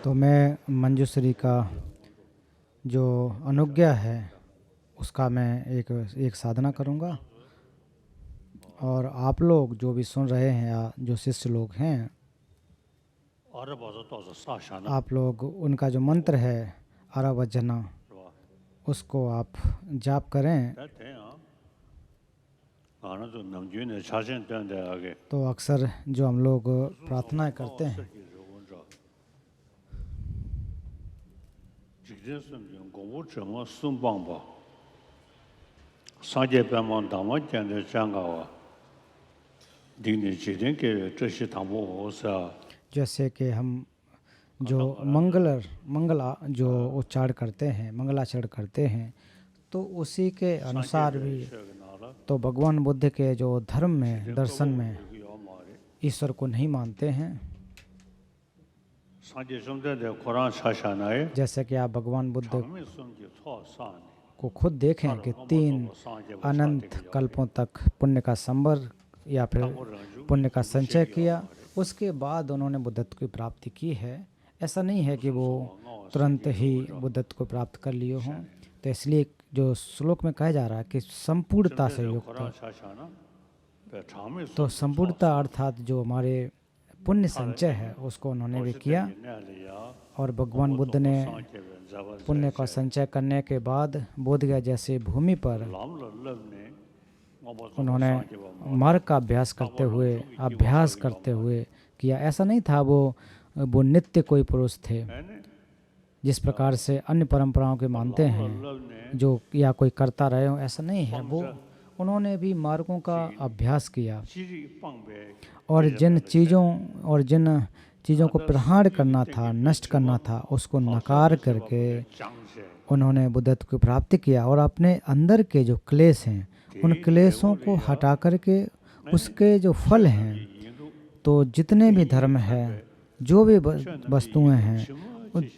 तो मैं मंजूश्री का जो अनुज्ञा है उसका मैं एक साधना करूँगा और आप लोग जो भी सुन रहे हैं या जो शिष्य लोग हैं आप लोग उनका जो मंत्र है आरावजना उसको आप जाप करें। तो अक्सर जो हम लोग प्रार्थना करते हैं जैसे कि हम जो जो उच्चारण करते हैं मंगलाचरण करते हैं तो उसी के अनुसार भी तो भगवान बुद्ध के जो धर्म में दर्शन में ईश्वर को नहीं मानते हैं। जैसे कि आप भगवान बुद्ध को खुद देखें कि 3 अनंत कल्पों तक पुण्य का संबर या फिर पुण्य का संचय किया, उसके बाद उन्होंने बुद्धत्व की प्राप्ति की है। ऐसा नहीं है कि वो तुरंत ही बुद्धत्व को प्राप्त कर लिए हों। तो इसलिए जो श्लोक में कहा जा रहा है कि संपूर्णता से युक्त, तो संपूर्णता अर्थात जो हमारे पुण्य संचय है उसको उन्होंने भी किया। और भगवान बुद्ध ने पुण्य का संचय करने के बाद बोधगया जैसे भूमि पर उन्होंने मार्ग का अभ्यास करते हुए किया। ऐसा नहीं था वो नित्य कोई पुरुष थे जिस प्रकार से अन्य परंपराओं के मानते हैं जो या कोई करता रहे हो, ऐसा नहीं है। वो उन्होंने भी मार्गों का अभ्यास किया और जिन चीज़ों को प्रहार करना था, नष्ट करना था, उसको नकार करके उन्होंने बुद्धत्व की प्राप्ति किया। और अपने अंदर के जो क्लेश हैं उन क्लेशों को हटा करके उसके जो फल हैं, तो जितने भी धर्म हैं, जो भी वस्तुएं हैं,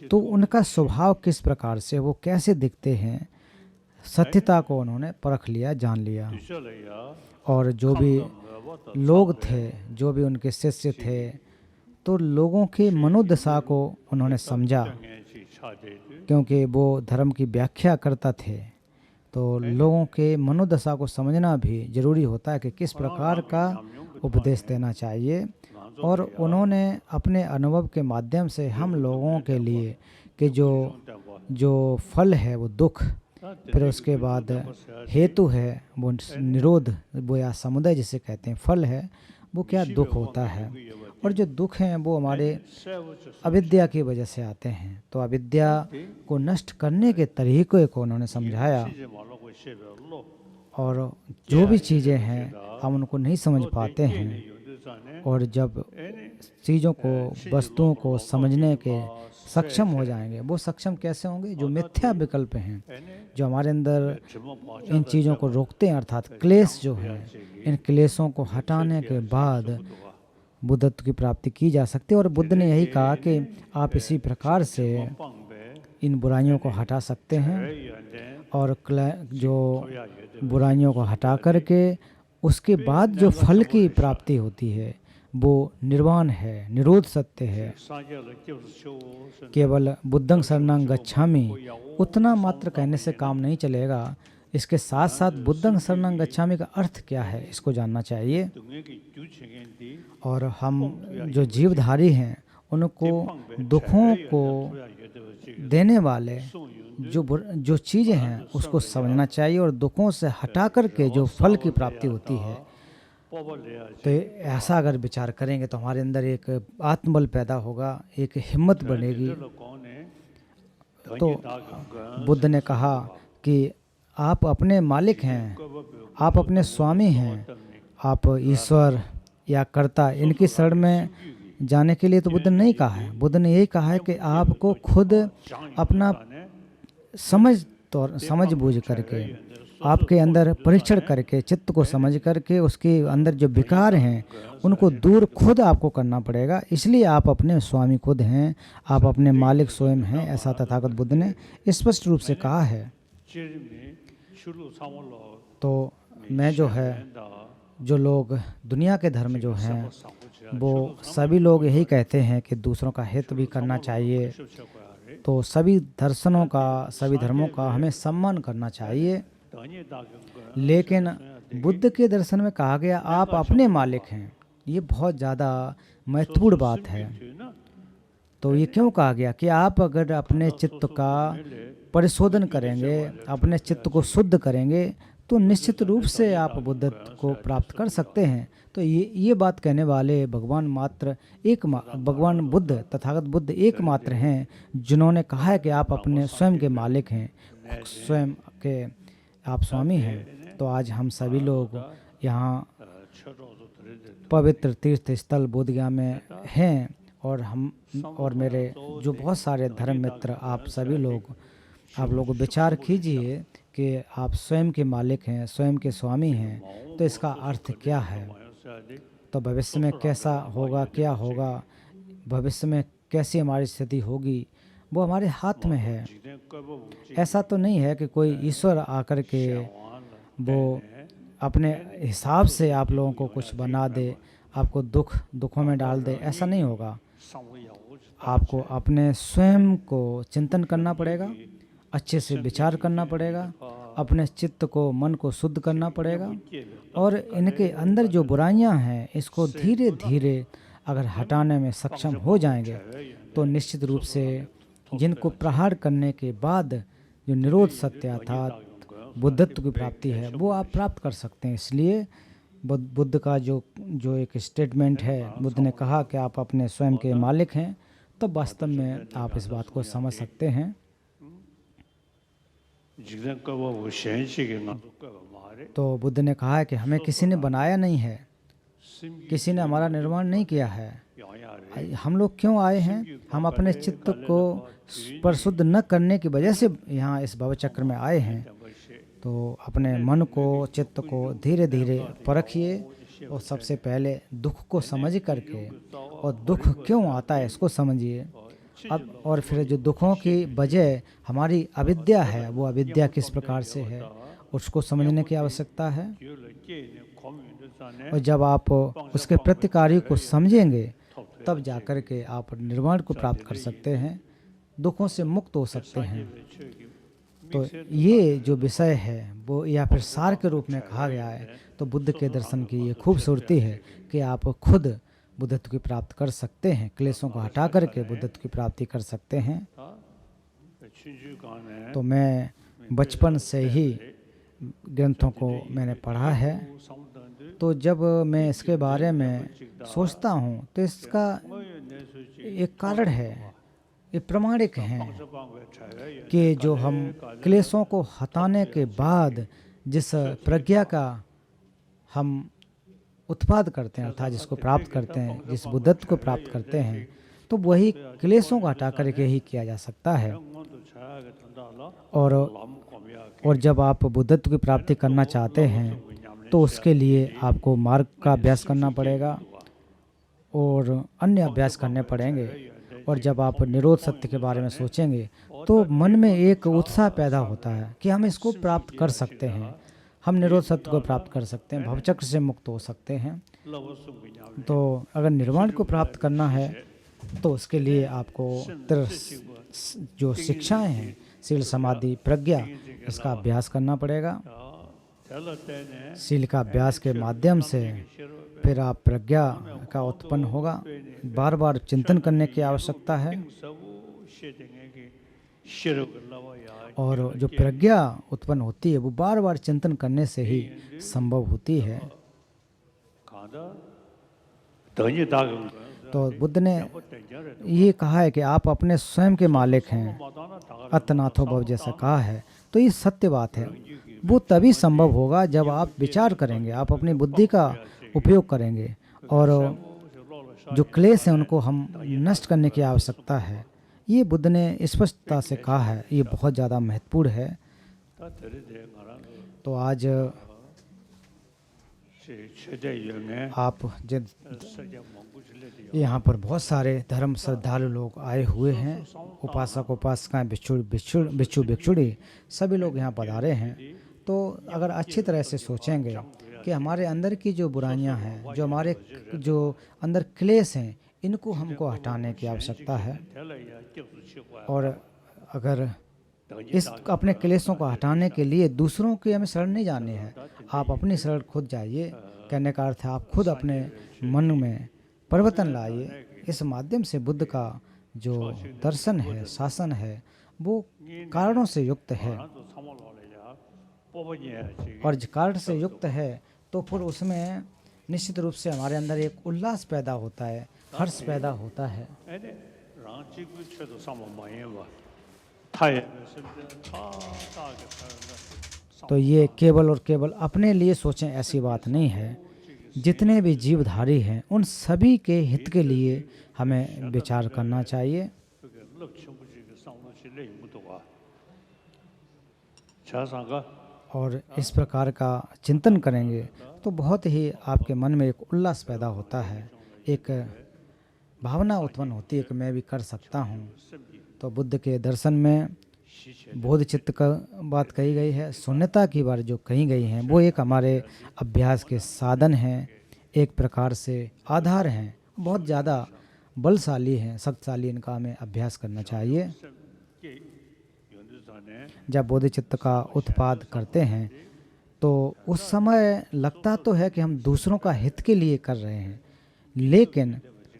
तो उनका स्वभाव किस प्रकार से, वो कैसे दिखते हैं, सत्यता को उन्होंने परख लिया, जान लिया। और जो भी लोग थे, जो भी उनके शिष्य थे, तो लोगों की मनोदशा को उन्होंने समझा, क्योंकि वो धर्म की व्याख्या करता थे। तो लोगों के मनोदशा को समझना भी ज़रूरी होता है कि किस प्रकार का उपदेश देना चाहिए। और उन्होंने अपने अनुभव के माध्यम से हम लोगों के लिए कि जो फल है वो दुख, फिर उसके बाद हेतु है वो निरोध, वो या समुदय जिसे कहते हैं, फल है वो क्या दुख होता है। और जो दुख हैं वो हमारे अविद्या की वजह से आते हैं। तो अविद्या को नष्ट करने के तरीके को उन्होंने समझाया। और जो भी चीज़ें हैं हम उनको नहीं समझ पाते हैं, और जब चीज़ों को, वस्तुओं को समझने के सक्षम हो जाएंगे, वो सक्षम कैसे होंगे? जो मिथ्या विकल्प हैं जो हमारे अंदर इन चीज़ों को रोकते हैं, अर्थात क्लेश जो है, इन क्लेशों को हटाने के बाद बुद्धत्व की प्राप्ति की जा सकती है। और बुद्ध ने यही कहा कि आप इसी प्रकार से इन बुराइयों को हटा सकते हैं। और जो बुराइयों को हटा करके उसके बाद जो फल की प्राप्ति होती है वो निर्वाण है, निरोध सत्य है। केवल बुद्धं शरणं गच्छामि उतना मात्र कहने से काम नहीं चलेगा। इसके साथ साथ बुद्धं शरणं गच्छामि का अर्थ क्या है, इसको जानना चाहिए। और हम जो जीवधारी हैं उनको दुखों को देने वाले जो चीज़ें हैं उसको समझना चाहिए, और दुखों से हटा करके जो फल की प्राप्ति होती है, तो ऐसा अगर विचार करेंगे तो हमारे अंदर एक आत्मबल पैदा होगा, एक हिम्मत बनेगी। तो बुद्ध ने कहा कि आप अपने मालिक हैं, आप अपने स्वामी हैं, आप ईश्वर या कर्ता इनकी शरण में जाने के लिए तो बुद्ध ने नहीं कहा है। बुद्ध ने यही कहा है कि आपको खुद अपना समझ बूझ करके, आपके अंदर परीक्षण करके, चित्त को समझ करके उसके अंदर जो विकार हैं उनको दूर खुद आपको करना पड़ेगा। इसलिए आप अपने स्वामी खुद हैं, आप अपने मालिक स्वयं हैं, ऐसा तथागत बुद्ध ने स्पष्ट रूप से कहा है। तो मैं जो लोग दुनिया के धर्म जो हैं वो सभी लोग यही कहते हैं कि दूसरों का हित भी करना चाहिए। तो सभी दर्शनों का, सभी धर्मों का हमें सम्मान करना चाहिए। लेकिन बुद्ध के दर्शन में कहा गया आप अपने मालिक हैं। ये बहुत ज़्यादा महत्वपूर्ण बात है। तो ये क्यों कहा गया कि आप अगर अपने चित्त का परिशोधन करेंगे, अपने चित्त को शुद्ध करेंगे, तो निश्चित रूप से आप बुद्धत्व को प्राप्त कर सकते हैं। तो ये बात कहने वाले भगवान बुद्ध, तथागत बुद्ध एकमात्र हैं जिन्होंने कहा है कि आप अपने स्वयं के मालिक हैं, स्वयं के आप स्वामी हैं। तो आज हम सभी लोग यहाँ पवित्र तीर्थ स्थल बोधगया में हैं, और हम और मेरे जो बहुत सारे धर्म मित्र, आप सभी लोग, आप लोग विचार कीजिए कि आप स्वयं के मालिक हैं, स्वयं के स्वामी हैं। तो इसका अर्थ क्या है? तो भविष्य में कैसा होगा, क्या होगा, भविष्य में कैसी हमारी स्थिति होगी, वो हमारे हाथ में है। ऐसा तो नहीं है कि कोई ईश्वर आकर के वो अपने हिसाब से आप लोगों को कुछ बना दे, आपको दुखों में डाल दे। ऐसा नहीं होगा। आपको अपने स्वयं को चिंतन करना पड़ेगा, अच्छे से विचार करना पड़ेगा, अपने चित्त को, मन को शुद्ध करना पड़ेगा, और इनके अंदर जो बुराइयां हैं इसको धीरे धीरे अगर हटाने में सक्षम हो जाएंगे तो निश्चित रूप से जिनको प्रहार करने के बाद जो निरोध सत्य अर्थात बुद्धत्व की प्राप्ति है वो आप प्राप्त कर सकते हैं। इसलिए बुद्ध का जो एक स्टेटमेंट है, बुद्ध ने कहा कि आप अपने स्वयं के मालिक हैं, तो वास्तव में आप इस बात को समझ सकते हैं। तो बुद्ध ने कहा है कि हमें किसी ने बनाया नहीं है, किसी ने हमारा निर्माण नहीं किया है। हम लोग क्यों आए हैं? हम अपने चित्त को परिशुद्ध न करने की वजह से यहाँ इस भवचक्र में आए हैं। तो अपने मन को, चित्त को धीरे धीरे परखिए, और सबसे पहले दुख को समझ करके, और दुख क्यों आता है इसको समझिए। अब और फिर जो दुखों की वजह हमारी अविद्या है, वो अविद्या किस प्रकार से है उसको समझने की आवश्यकता है। और जब आप उसके प्रतिकारी को समझेंगे तब जाकर के आप निर्वाण को प्राप्त कर सकते हैं, दुखों से मुक्त हो सकते हैं। तो ये जो विषय है वो या फिर सार के रूप में कहा गया है। तो बुद्ध के दर्शन की ये खूबसूरती है कि आप खुद बुद्धत्व की प्राप्त कर सकते हैं, क्लेशों को हटा करके बुद्धत्व की प्राप्ति कर सकते हैं। तो मैं बचपन से ही ग्रंथों को मैंने पढ़ा है। तो जब मैं इसके बारे में सोचता हूँ तो इसका एक कारण है, ये प्रमाणिक हैं कि जो हम क्लेशों को हटाने के बाद जिस प्रज्ञा का हम उत्पाद करते हैं अर्थात जिसको प्राप्त करते हैं, जिस बुद्धत्व को प्राप्त करते हैं, तो वही क्लेशों को हटा करके ही किया जा सकता है। और जब आप बुद्धत्व की प्राप्ति करना चाहते हैं तो उसके लिए आपको मार्ग का अभ्यास करना पड़ेगा और अन्य अभ्यास करने पड़ेंगे। और जब आप निरोध सत्य के बारे में सोचेंगे तो मन में एक उत्साह पैदा होता है कि हम इसको प्राप्त कर सकते हैं, हम निरोध सत्य को प्राप्त कर सकते हैं, भवचक्र से मुक्त हो सकते हैं। तो अगर निर्वाण को प्राप्त करना है तो उसके लिए आपको जो शिक्षाएं हैं, शील, समाधि, प्रज्ञा, इसका अभ्यास करना पड़ेगा। शील का अभ्यास के माध्यम से फिर आप प्रज्ञा का उत्पन्न होगा। बार बार चिंतन करने की आवश्यकता है, और जो प्रज्ञा उत्पन्न होती है वो बार बार चिंतन करने से ही संभव होती है। तो बुद्ध ने ये कहा है कि आप अपने स्वयं के मालिक हैं, अतनाथो भव जैसा कहा है। तो ये सत्य बात है। वो तभी संभव होगा जब आप विचार करेंगे, आप अपनी बुद्धि का उपयोग करेंगे, और जो क्लेश हैं उनको हम नष्ट करने की आवश्यकता है। ये बुद्ध ने स्पष्टता से कहा है, ये बहुत ज़्यादा महत्वपूर्ण है। तो आज आप यहाँ पर बहुत सारे धर्म श्रद्धालु लोग आए हुए हैं, उपासक उपासिकाएं, भिक्षु भिक्षुणी, सभी लोग यहाँ पधारे हैं। तो अगर अच्छी तरह से सोचेंगे कि हमारे अंदर की जो बुराइयां हैं, जो हमारे जो अंदर क्लेश हैं, इनको हमको हटाने की आवश्यकता है। और अगर इस अपने क्लेशों को हटाने के लिए दूसरों की हमें शरण नहीं जानी है, आप अपनी शरण खुद जाइए। कहने का अर्थ है आप खुद अपने मन में परिवर्तन लाइए। इस माध्यम से बुद्ध का जो दर्शन है, शासन है, वो कारणों से युक्त है। और जो कारण से युक्त है तो फिर उसमें निश्चित रूप से हमारे अंदर एक उल्लास पैदा होता है, हर्ष पैदा होता है। तो ये केवल और केवल अपने लिए सोचें ऐसी बात नहीं है। जितने भी जीवधारी हैं उन सभी के हित के लिए हमें विचार करना चाहिए। और इस प्रकार का चिंतन करेंगे तो बहुत ही आपके मन में एक उल्लास पैदा होता है, एक भावना उत्पन्न होती है कि मैं भी कर सकता हूँ। तो बुद्ध के दर्शन में बोध चित्त का बात कही गई है, शून्यता की बात जो कही गई हैं, वो एक हमारे अभ्यास के साधन हैं, एक प्रकार से आधार हैं, बहुत ज़्यादा बलशाली हैं, शक्तिशाली। इनका हमें अभ्यास करना चाहिए। जब बोध चित्त का उत्पाद करते हैं तो उस समय लगता तो है कि हम दूसरों का हित के लिए कर रहे हैं, लेकिन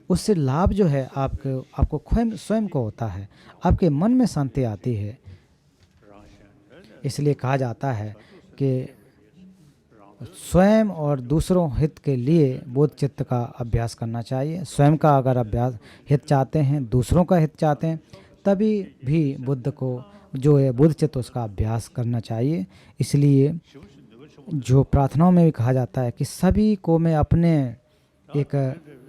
उससे लाभ जो है आपको स्वयं को होता है, आपके मन में शांति आती है। इसलिए कहा जाता है कि स्वयं और दूसरों हित के लिए बोध चित्त का अभ्यास करना चाहिए। स्वयं का अगर अभ्यास हित चाहते हैं, दूसरों का हित चाहते हैं, तभी भी बुद्ध को जो है बोध चित्त उसका अभ्यास करना चाहिए। इसलिए जो प्रार्थनाओं में भी कहा जाता है कि सभी को मैं अपने एक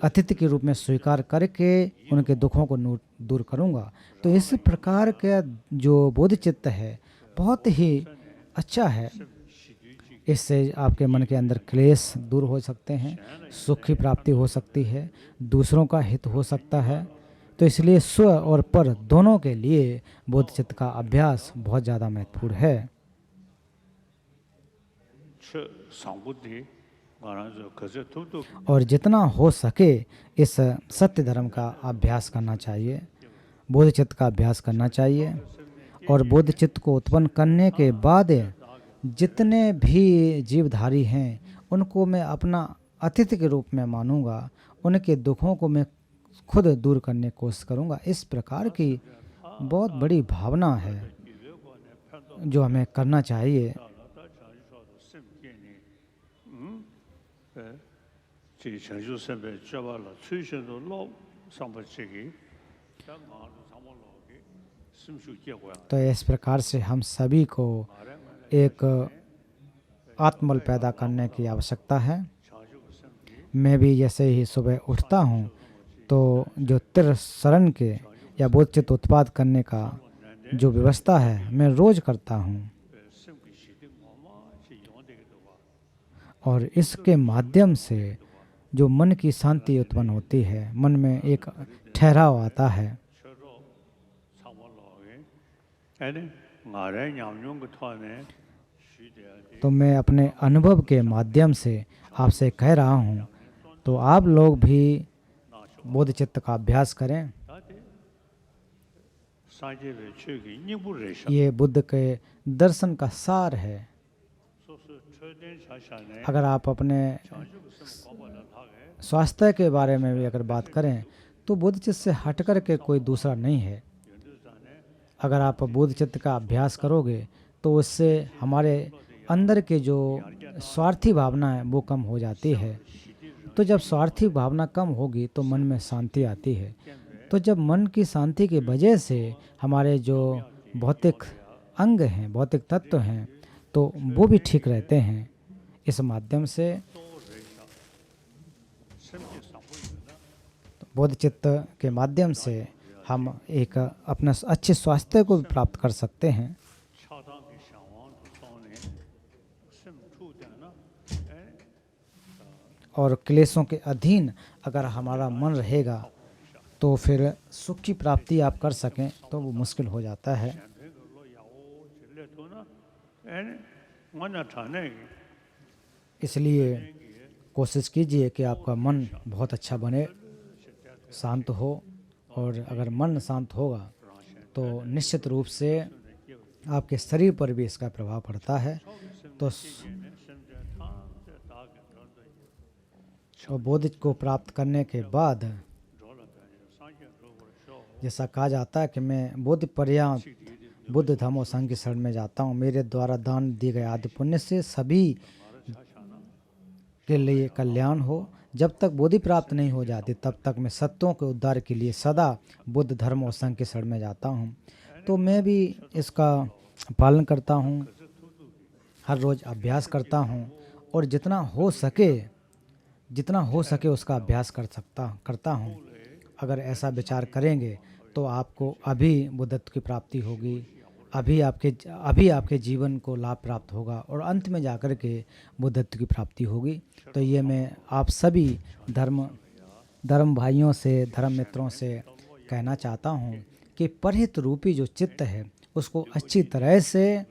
अतिथि के रूप में स्वीकार करके उनके दुखों को दूर करूंगा। तो इस प्रकार का जो बोध चित्त है बहुत ही अच्छा है। इससे आपके मन के अंदर क्लेश दूर हो सकते हैं, सुख की प्राप्ति हो सकती है, दूसरों का हित हो सकता है। तो इसलिए स्व और पर दोनों के लिए बोध चित्त का अभ्यास बहुत ज़्यादा महत्वपूर्ण है। और जितना हो सके इस सत्य धर्म का अभ्यास करना चाहिए, बोध चित्त का अभ्यास करना चाहिए। और बोध चित्त को उत्पन्न करने के बाद जितने भी जीवधारी हैं उनको मैं अपना अतिथि के रूप में मानूंगा, उनके दुखों को मैं खुद दूर करने की कोशिश करूंगा। इस प्रकार की बहुत बड़ी भावना है जो हमें करना चाहिए। तो इस प्रकार से हम सभी को एक आत्मबल पैदा करने की आवश्यकता है। मैं भी जैसे ही सुबह उठता हूँ तो जो तिर शरण के या बोध चित्त उत्पाद करने का जो व्यवस्था है मैं रोज करता हूँ। और इसके माध्यम से जो मन की शांति उत्पन्न होती है, मन में एक ठहराव आता है। तो मैं अपने अनुभव के माध्यम से आपसे कह रहा हूँ, तो आप लोग भी बोध चित्त का अभ्यास करें। ये बुद्ध के दर्शन का सार है। अगर आप अपने स्वास्थ्य के बारे में भी अगर बात करें तो बोध चित्त से हट कर के कोई दूसरा नहीं है। अगर आप बोध चित्त का अभ्यास करोगे तो उससे हमारे अंदर के जो स्वार्थी भावना है वो कम हो जाती है। तो जब स्वार्थी भावना कम होगी तो मन में शांति आती है। तो जब मन की शांति की वजह से हमारे जो भौतिक अंग हैं, भौतिक तत्व हैं, तो वो भी ठीक रहते हैं। इस माध्यम से बोध चित्त के माध्यम से हम एक अपना अच्छे स्वास्थ्य को भी प्राप्त कर सकते हैं। और क्लेशों के अधीन अगर हमारा मन रहेगा तो फिर सुख की प्राप्ति आप कर सकें तो वो मुश्किल हो जाता है। इसलिए कोशिश कीजिए कि आपका मन बहुत अच्छा बने, शांत हो। और अगर मन शांत होगा तो निश्चित रूप से आपके शरीर पर भी इसका प्रभाव पड़ता है। तो बोधि को प्राप्त करने के बाद जैसा कहा जाता है कि मैं बोधि पर्याप्त बुद्ध धर्म और संघ की शरण में जाता हूँ, मेरे द्वारा दान दिए गए आदि पुण्य से सभी के लिए कल्याण हो। जब तक बोधि प्राप्त नहीं हो जाती तब तक मैं सत्यों के उद्धार के लिए सदा बुद्ध धर्म और संघ की शरण में जाता हूँ। तो मैं भी इसका पालन करता हूँ, हर रोज़ अभ्यास करता हूँ और जितना हो सके उसका अभ्यास करता हूँ। अगर ऐसा विचार करेंगे तो आपको अभी बुद्धत्व की प्राप्ति होगी, अभी आपके जीवन को लाभ प्राप्त होगा और अंत में जाकर के बुद्धत्व की प्राप्ति होगी। तो ये मैं आप सभी धर्म भाइयों से, धर्म मित्रों से कहना चाहता हूँ कि परहित रूपी जो चित्त है उसको अच्छी तरह से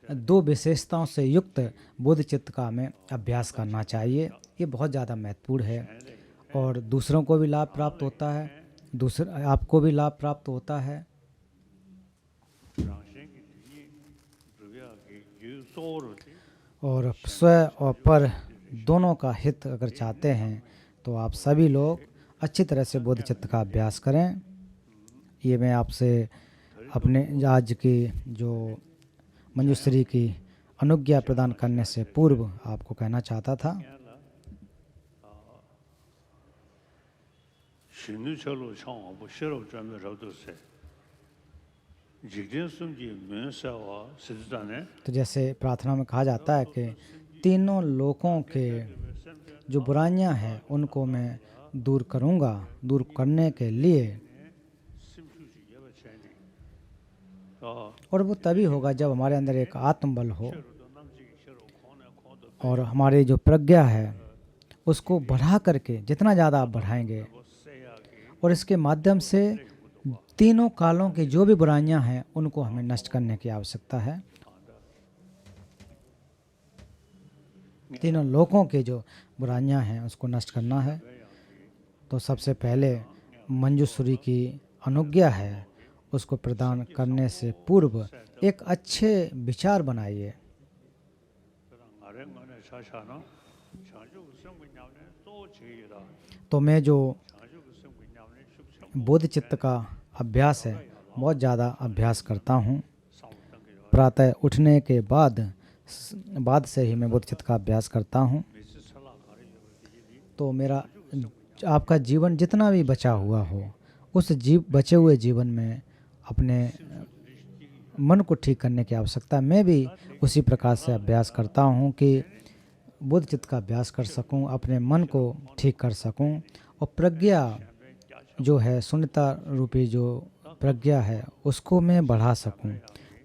2 विशेषताओं से युक्त बुद्ध चित्त का हमें अभ्यास करना चाहिए। ये बहुत ज़्यादा महत्वपूर्ण है और दूसरों को भी लाभ प्राप्त होता है, आपको भी लाभ प्राप्त होता है। और स्व और पर दोनों का हित अगर चाहते हैं तो आप सभी लोग अच्छी तरह से बोध चित्त का अभ्यास करें। ये मैं आपसे अपने आज की जो मंजूश्री की अनुज्ञा प्रदान करने से पूर्व आपको कहना चाहता था। तो जैसे प्रार्थना में कहा जाता है कि तीनों लोकों के जो बुराइयां हैं उनको मैं दूर करूंगा, दूर करने के लिए। और वो तभी होगा जब हमारे अंदर एक आत्मबल हो और हमारी जो प्रज्ञा है उसको बढ़ा करके जितना ज़्यादा आप बढ़ाएंगे और इसके माध्यम से तीनों कालों की जो भी बुराइयां हैं उनको हमें नष्ट करने की आवश्यकता है। तीनों लोकों के जो बुराइयां हैं उसको नष्ट करना है। तो सबसे पहले मंजूश्री की अनुज्ञा है, उसको प्रदान करने से पूर्व एक अच्छे विचार बनाइए। तो मैं जो बोध चित्त का अभ्यास है बहुत ज़्यादा अभ्यास करता हूँ। प्रातः उठने के बाद से ही मैं बोध चित्त का अभ्यास करता हूँ। तो मेरा आपका जीवन जितना भी बचा हुआ हो उस बचे हुए जीवन में अपने मन को ठीक करने की आवश्यकता है। मैं भी उसी प्रकार से अभ्यास करता हूँ कि बुद्ध चित्त का अभ्यास कर सकूँ, अपने मन को ठीक कर सकूँ और प्रज्ञा जो है शून्यता रूपी जो प्रज्ञा है उसको मैं बढ़ा सकूँ।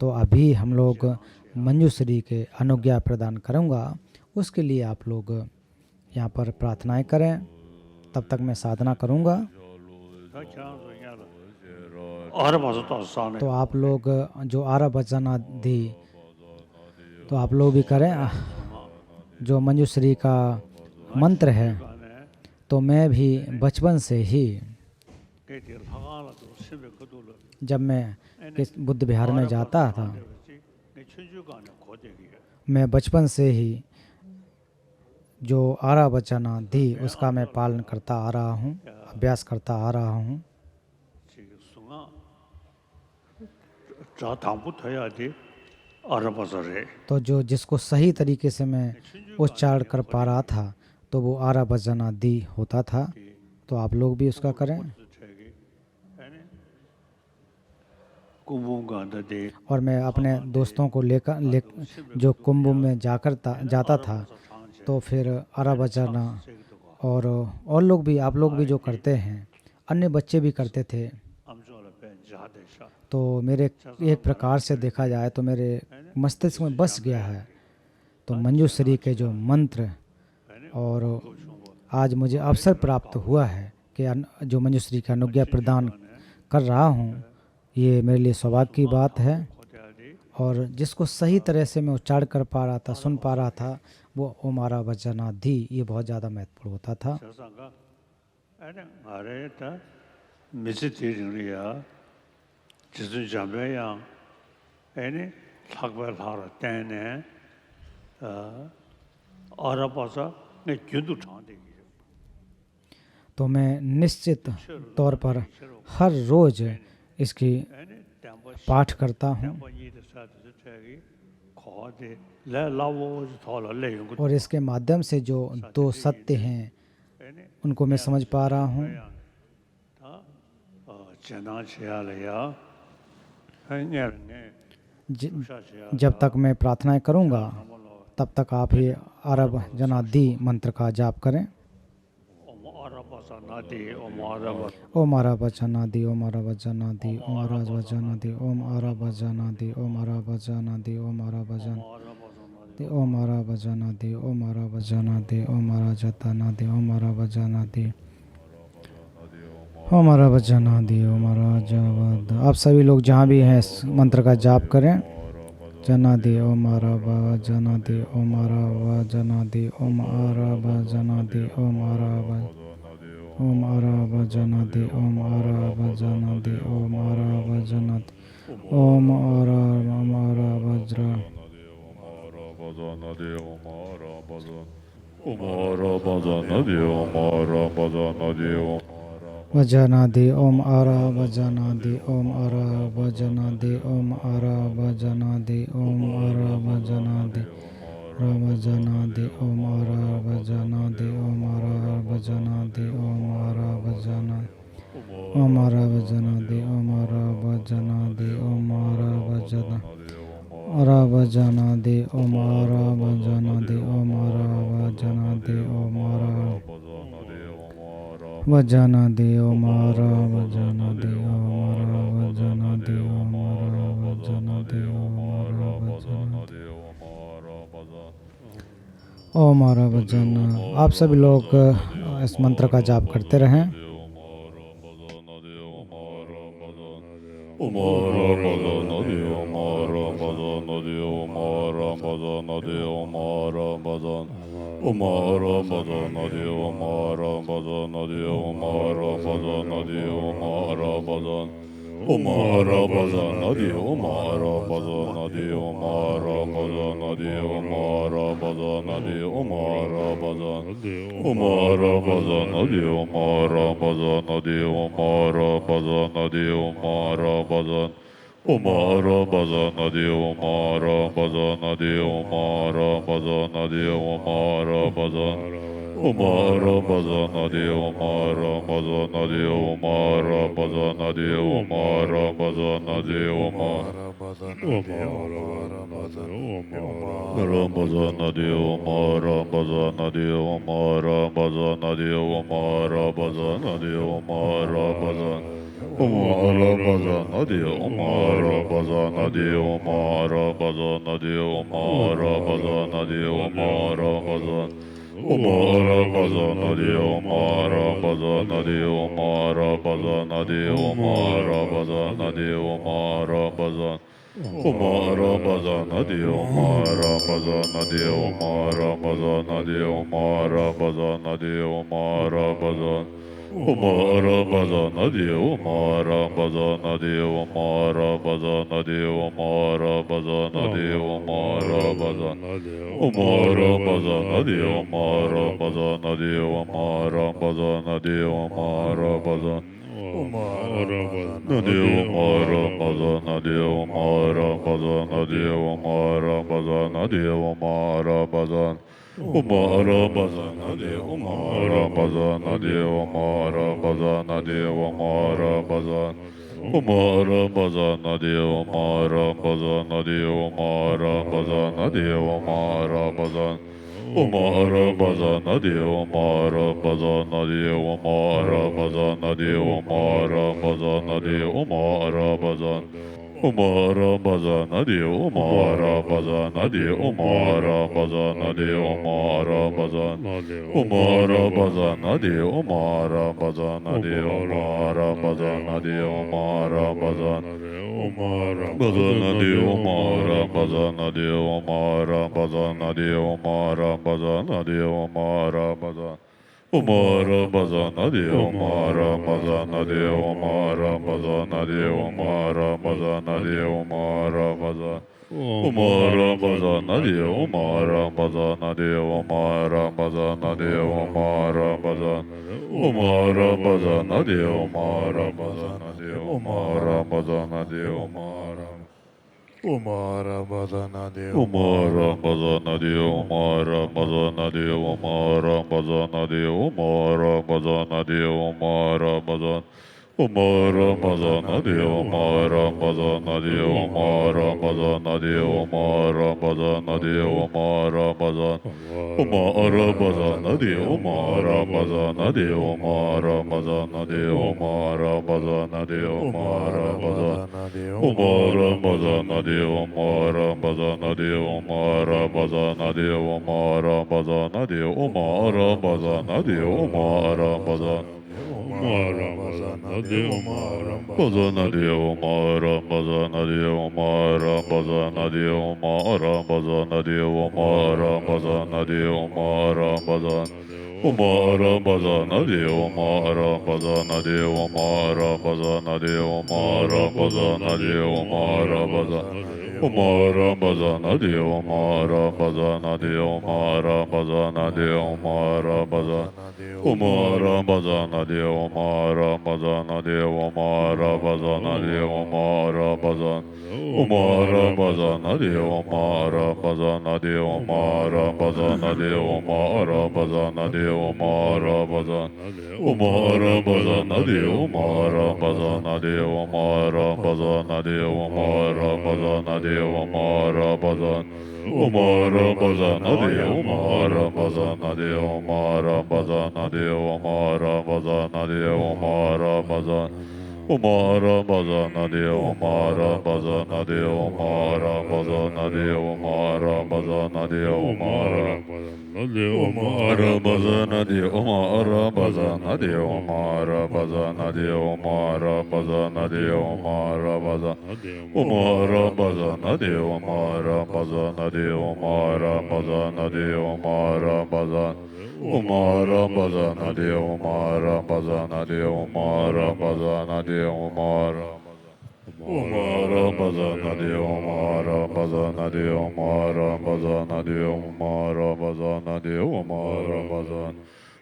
तो अभी हम लोग मंजूश्री के अनुज्ञा प्रदान करूँगा, उसके लिए आप लोग यहाँ पर प्रार्थनाएं करें। तब तक मैं साधना करूँगा। तो आप लोग जो आरभजनादि तो आप लोग भी करें। जो मंजूश्री का मंत्र है तो मैं भी बचपन से ही जब मैं इस बुद्ध विहार में जाता था, मैं बचपन से ही जो आरभजनादि उसका मैं पालन करता आ रहा हूँ, अभ्यास करता आ रहा हूँ। तो जो जिसको सही तरीके से मैं उच्चारण कर पा रहा था तो वो आरभजनादि होता था। तो आप लोग भी उसका करें। और मैं अपने दोस्तों को जो कुंभ में जाता था तो फिर आरभजना और लोग भी, आप लोग भी जो करते हैं, अन्य बच्चे भी करते थे। तो मेरे एक प्रकार से देखा जाए तो मेरे मस्तिष्क में बस गया है। तो मंजूश्री के जो मंत्र और आज मुझे अवसर प्राप्त हुआ है कि जो मंजूश्री की अनुज्ञा प्रदान कर रहा हूँ, ये मेरे लिए सौभाग्य की बात है। और जिसको सही तरह से मैं उच्चारण कर पा रहा था, सुन पा रहा था, वो ओमारा वचनाधि, ये बहुत ज़्यादा महत्वपूर्ण होता था। तो मैं निश्चित तौर पर हर रोज़ इसकी पाठ करता हूँ और इसके माध्यम से जो दो सत्य हैं उनको मैं समझ पा रहा हूँ। जब तक मैं प्रार्थनाएं करूँगा तब तक आप ही अरब जनादि मंत्र का जाप करें। ओम आरा वचनादि, ओम आरा वचनादि, ओम आरा वचनादि, ओम आरा वचनादि, ओम आरा वचनादि, ओम आरा वचनादि, ओम आरा वचनादि, ओम आरा वचनादि, ओम आरा जतनादि, ओम आरा वचनादि, ओम आरा वचनादि, ओम आरा जवद। आप सभी लोग जहाँ भी हैं इस मंत्र का जाप करें। जनादि ओम आरा वचनादि, ओम आरा वचनादि, ओम आरा वचनादि, ओम आरा ओम आरा वचनादि, ओम आरा वचनादि, ओम आरा वचनादि, ओम आरा वज्र वचनादि, ओम आरा वचनादि, ओम आरा वचनादि, ओम आरा वचनादि, ओम आरा वचनादि, वचनादि, ओम आरा वचनादि, ओम आरा वचनादि, ओम आरा वचनादि, ओम आरा वचनादि, ओम आरा वचनादि, ओम आरा वचनादि, आरा वचनादि, ओम आरा वचनादि, ओम आरा वचनादि, ओम आरा वचनादि, ओम आरा वचनादि, ओम आरा वचनादि, ओम आरा वचनादि, ओम आरा वचनादि, ओम आरा वचन। आप सभी लोग इस मंत्र का जाप करते रहें। Omara Bazana de Omara Bazana de Omara Bazana de Omara Bazan Omara Bazana de Omara Bazana de Omara Bazana de Omara Bazan Bazana de Omara Bazana de Omara Bazana de Omara Bazana de Omara Bazan Omara Bazana de Omara Bazana de Omara Bazana de Omara Bazana de Omara Bazan Omara Bazana de Omara Bazana de Omara Bazana de Omara Bazan Omara Bazana de Omara Bazana de Omara Bazana de Omara Umara Badana de Umara Bazana de Umara Bazana de Umara Bazana de Umara Bazana de Umara Bazan Umara Bazana de Umara Bazana de Umara Bazana de Umara Bazana de Umara Bazan Umara Bazana de Umara Bazana de Umara Bazana de Umara Bazana de Umara Bazan Omara Bazana de Omara Bazana de Omara Bazana de Omara Bazana de Omara Bazana de Omara Bazan Umara Bazana de Umara Bazana de Omara Bazana de Omara Bazana de Omara Bazana de Omara Bazana de Omara Bazan Omara Bazana de Omara Bazana de Omara Bazana de Omara Bazana de Omara Bazan Omara Bazana de Omara Bazana de Omara Bazana de Omara Bazan Omara Bazana de Omara Bazana de Omara Bazana de Omara Bazan Omara Bazana de Omara Bazana de Omara Bazana de Omara Bazana de Omara Bazan Omara Bazana de Omara Bazana de Omara Bazana de Omara Bazana de Omara Bazan Omara Bazana de Omara Bazana de Omara Bazana de Omara Bazana de Omara Bazan Omara Bazana de Omara Bazana de Omara Bazana de Omara Bazana de Omara Omara Bazana de Omara Bazana de Omara Bazana de Omara Bazana de Omara Bazana Omara Bazana de Omara Bazana de Omara Bazana de Omara Bazana Omara Bazana de Omara Bazana de Omara Bazana de Omara Omara Bazana de Omara Bazana de Omara Bazana de Omara Bazana de Omara Bazana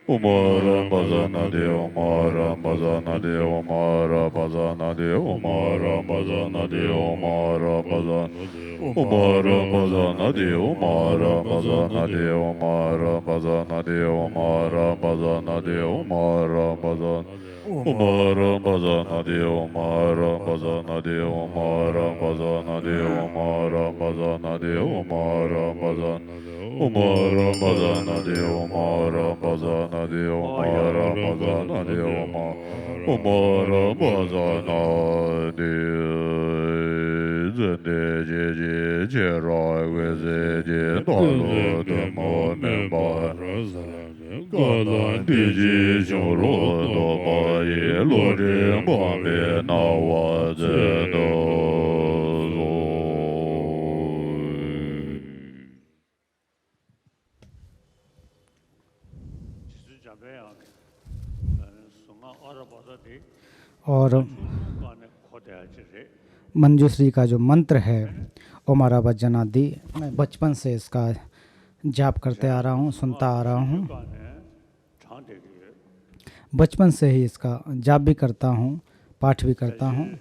Umara Bazana de Umara Bazana de Umara Bazana de Umara Bazana de Umara Bazana Umara Bazana de Umara Bazana de Umara Bazana de Umara Bazana de Umara Bazana Umara Bazana de Umara Bazana de Umara Bazana de Umara Bazana de Umara Bazana Umara Bazana de Umara Bazana de Umara Bazana de Umara Bazana de Zende Je Je Ra Weze Je Dalo De Mo Memba Galan Di Ji Shung Ro Do Ba Ye Lo Rin Ba Me Na Wa Ze Do Zo 讲这样的，送俺二十八的的， और 干的扩大就是。 मंजूश्री का जो मंत्र है ओमारा बज्जनादी मैं बचपन से इसका जाप करते आ रहा हूँ, सुनता आ रहा हूँ। बचपन से ही इसका जाप भी करता हूँ, पाठ भी करता हूँ।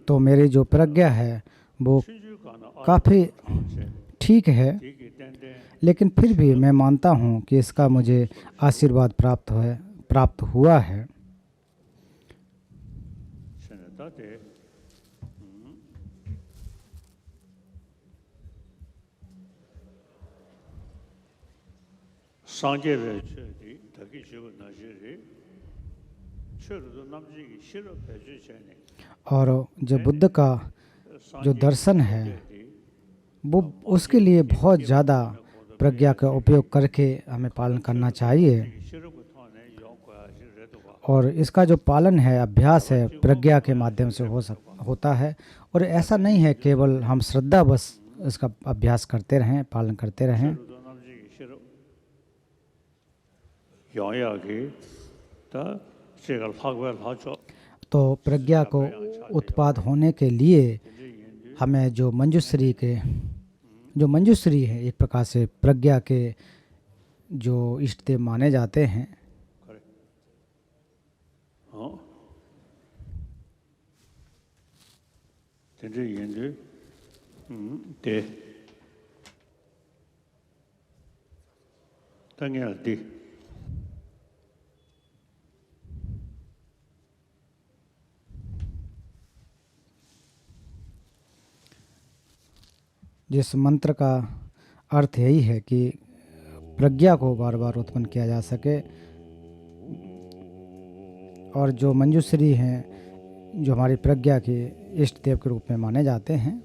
तो मेरी जो प्रज्ञा है वो काफ़ी ठीक है, लेकिन फिर भी मैं मानता हूँ कि इसका मुझे आशीर्वाद प्राप्त हुआ है। 상계의 최디 더기 주고 나시리 최로도 남지기 싫어 배주잖아요. और जो बुद्ध का जो दर्शन है वो उसके लिए बहुत ज़्यादा प्रज्ञा का उपयोग करके हमें पालन करना चाहिए। और इसका जो पालन है, अभ्यास है, प्रज्ञा के माध्यम से होता है। और ऐसा नहीं है केवल हम श्रद्धा बस इसका अभ्यास करते रहें, पालन करते रहें। तो प्रज्ञा को उत्पाद होने के लिए हमें जो मंजूश्री है, एक प्रकार से प्रज्ञा के जो इष्ट देव माने जाते हैं, जिस मंत्र का अर्थ यही है कि प्रज्ञा को बार बार उत्पन्न किया जा सके। और जो मंजूश्री हैं, जो हमारी प्रज्ञा के इष्ट देव के रूप में माने जाते हैं।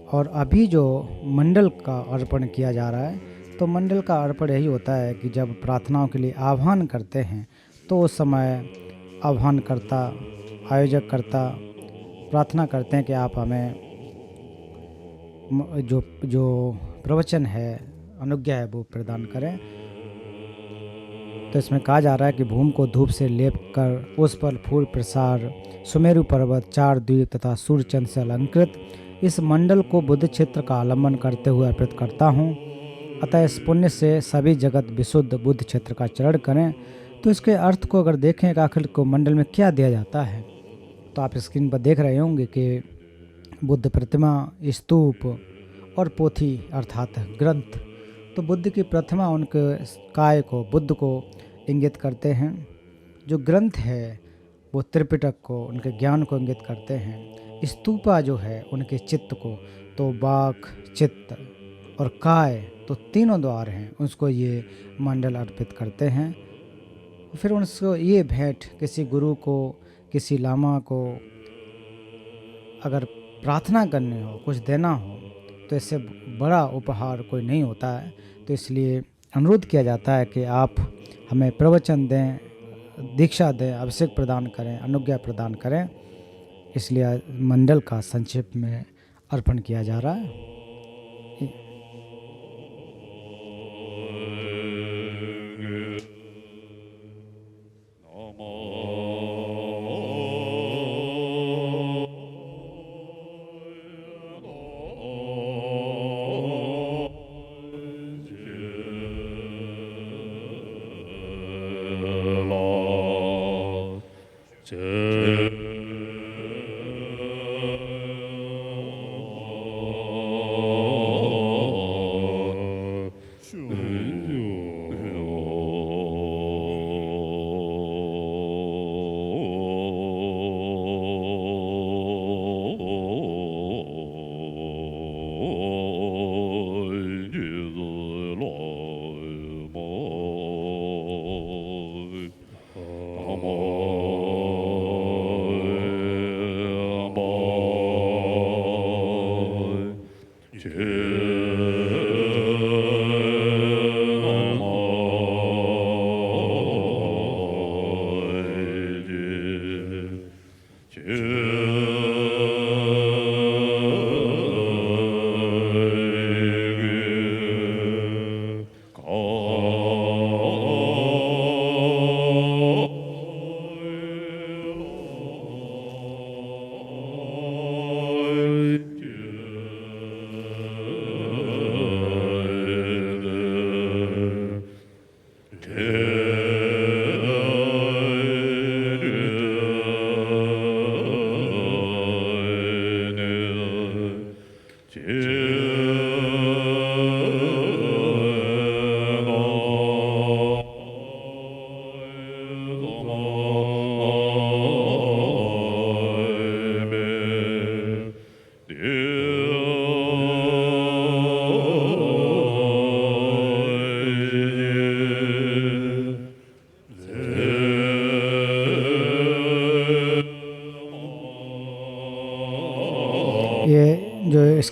और अभी जो मंडल का अर्पण किया जा रहा है, तो मंडल का अर्पण यही होता है कि जब प्रार्थनाओं के लिए आह्वान करते हैं तो उस समय आह्वान करता, आयोजक करता प्रार्थना करते हैं कि आप हमें जो प्रवचन है, अनुज्ञा है, वो प्रदान करें। तो इसमें कहा जा रहा है कि भूमि को धूप से लेप कर उस पर फूल प्रसार, सुमेरु पर्वत, 4 द्वीप तथा सूर्य चंद्र से अलंकृत इस मंडल को बुद्ध क्षेत्र का आलम्बन करते हुए अर्पित करता हूँ। अतः इस पुण्य से सभी जगत विशुद्ध बुद्ध क्षेत्र का चरण करें। तो इसके अर्थ को अगर देखें कि आखिर को मंडल में क्या दिया जाता है, तो आप स्क्रीन पर देख रहे होंगे कि बुद्ध प्रतिमा, स्तूप और पोथी अर्थात ग्रंथ। तो बुद्ध की प्रतिमा उनके काय को, बुद्ध को इंगित करते हैं। जो ग्रंथ है वो त्रिपिटक को, उनके ज्ञान को इंगित करते हैं। स्तूपा जो है उनके चित्त को, तो वाक, चित्त और काय, तो तीनों द्वार हैं, उसको ये मंडल अर्पित करते हैं। फिर उनको ये भेंट किसी गुरु को, किसी लामा को अगर प्रार्थना करनी हो, कुछ देना हो, तो इससे बड़ा उपहार कोई नहीं होता है। तो इसलिए अनुरोध किया जाता है कि आप हमें प्रवचन दें, दीक्षा दें, अभिषेक प्रदान करें, अनुज्ञा प्रदान करें। इसलिए मंडल का संक्षेप में अर्पण किया जा रहा है।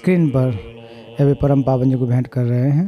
स्क्रीन पर अभी परम पावन जी को भेंट कर रहे हैं।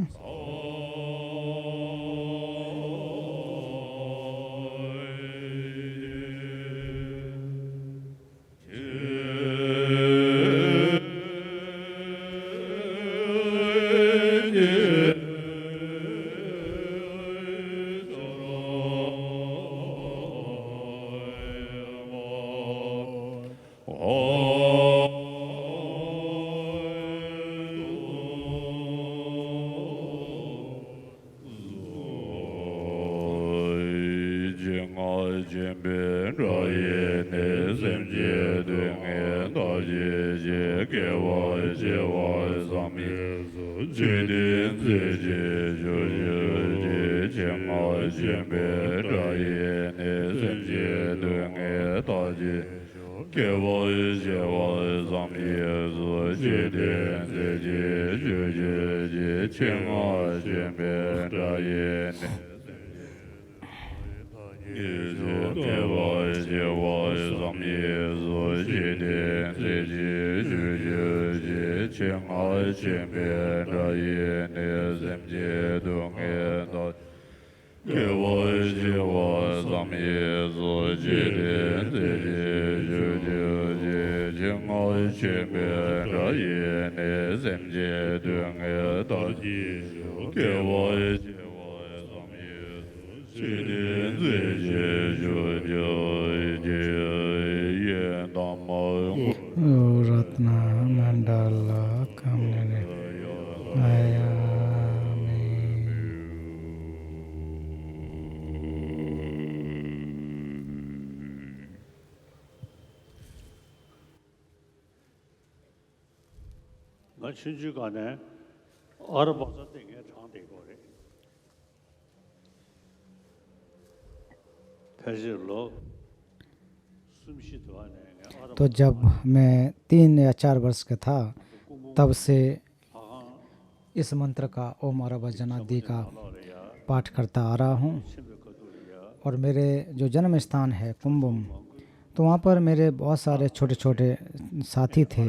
रत्ना मंडला कमने आया 나 춘주간에 알아봐서 되게 장대고래. 패질로 숨쉬도 안에 तो जब मैं 3 या 4 वर्ष का था तब से इस मंत्र का ओम अरबजनादि का पाठ करता आ रहा हूँ। और मेरे जो जन्म स्थान है कुंभम, तो वहाँ पर मेरे बहुत सारे छोटे छोटे साथी थे,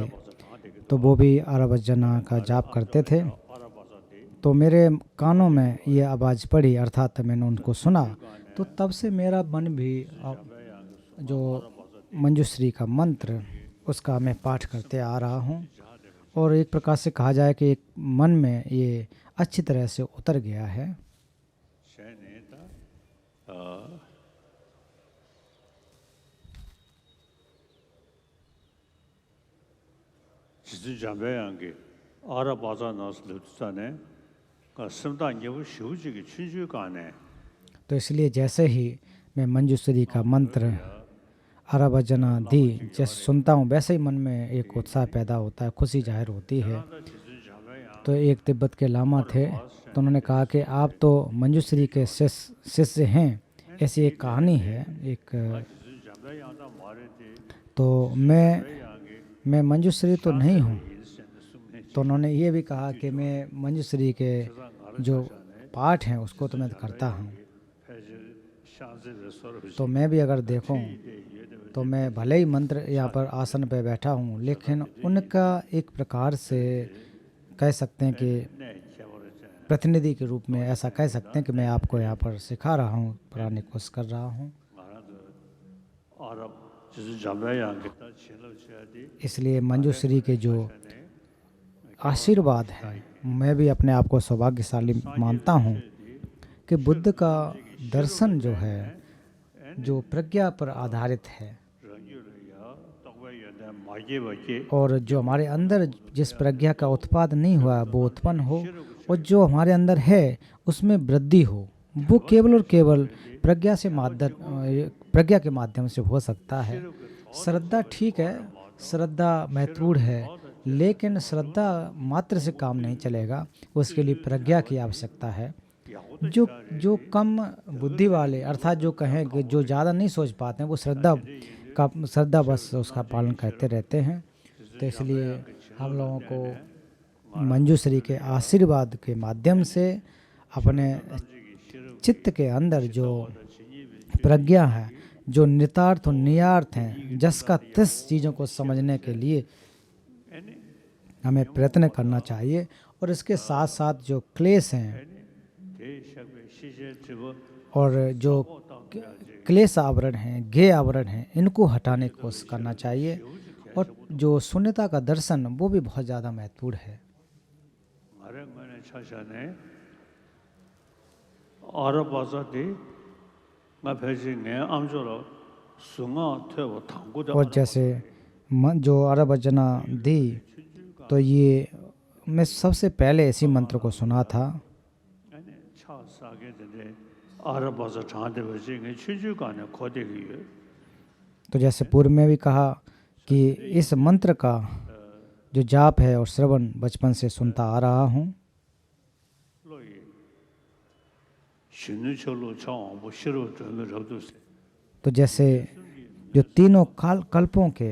तो वो भी अरबजना का जाप करते थे। तो मेरे कानों में ये आवाज़ पड़ी, अर्थात मैंने उनको सुना, तो तब से मेरा मन भी जो मंजूश्री का मंत्र उसका मैं पाठ करते आ रहा हूँ। और एक प्रकार से कहा जाए कि एक मन में ये अच्छी तरह से उतर गया है। 지수 잠배양게 알아봐서 나서도 전에 그 심단 예우 시우지기 춘주간에 तो इसलिए जैसे ही मैं मंजूश्री का मंत्र अरबजना दी जैसे सुनता हूँ, वैसे ही मन में एक उत्साह पैदा होता है, खुशी जाहिर होती है। तो एक तिब्बत के लामा थे, तो उन्होंने कहा कि आप तो मंजूश्री के शिष्य हैं। ऐसी एक कहानी है एक, तो मैं मंजूश्री तो नहीं हूँ। तो उन्होंने ये भी कहा कि मैं मंजूश्री के जो पाठ हैं उसको तो मैं करता हूँ। तो मैं भी अगर देखूं तो मैं भले ही मंत्र यहाँ पर आसन पे बैठा हूँ, लेकिन उनका एक प्रकार से कह सकते हैं कि प्रतिनिधि के रूप में ऐसा कह सकते हैं कि मैं आपको यहाँ पर सिखा रहा हूँ, पढ़ाने की कोशिश कर रहा हूँ। इसलिए मंजूश्री के जो आशीर्वाद है, मैं भी अपने आप को सौभाग्यशाली मानता हूँ कि बुद्ध का दर्शन जो है, जो प्रज्ञा पर आधारित है, और जो हमारे अंदर जिस प्रज्ञा का उत्पाद नहीं हुआ वो उत्पन्न हो, और जो हमारे अंदर है उसमें वृद्धि हो, वो केवल और केवल प्रज्ञा के माध्यम से हो सकता है। श्रद्धा ठीक है, श्रद्धा महत्वपूर्ण है, लेकिन श्रद्धा मात्र से काम नहीं चलेगा, उसके लिए प्रज्ञा की आवश्यकता है। जो कम बुद्धि वाले, अर्थात जो कहें कि जो ज़्यादा नहीं सोच पाते हैं, वो श्रद्धा बस उसका पालन करते रहते हैं। तो इसलिए हम लोगों को मंजूश्री के आशीर्वाद के माध्यम से अपने चित्त के अंदर जो प्रज्ञा है, जो नितार्थ और नियार्थ हैं, जस का तिस चीज़ों को समझने के लिए हमें प्रयत्न करना चाहिए और इसके साथ साथ जो क्लेश हैं 대샵의 시제집어 और जो क्लेश आवरण हैं, गे आवरण हैं, इनको हटाने की कोशिश करना चाहिए। और जो शून्यता का दर्शन वो भी बहुत ज़्यादा महत्वपूर्ण है। 아랑만의 차샤네 알아봐서디 나 배진에 암조로 숭아 퇴고 당구도 और जैसे जो आरभजना दी, तो ये मैं सबसे पहले इसी मंत्र को सुना था। 아니 차사게 되네 알아봐서 저한테 배진에 취주간에 거대기에 तो जैसे पूर्व में भी कहा कि इस मंत्र का जो जाप है और श्रवण बचपन से सुनता आ रहा हूँ। 로이 신유철로 차원부 시로 전을 접두세 तो जैसे जो तीनों कल्पों के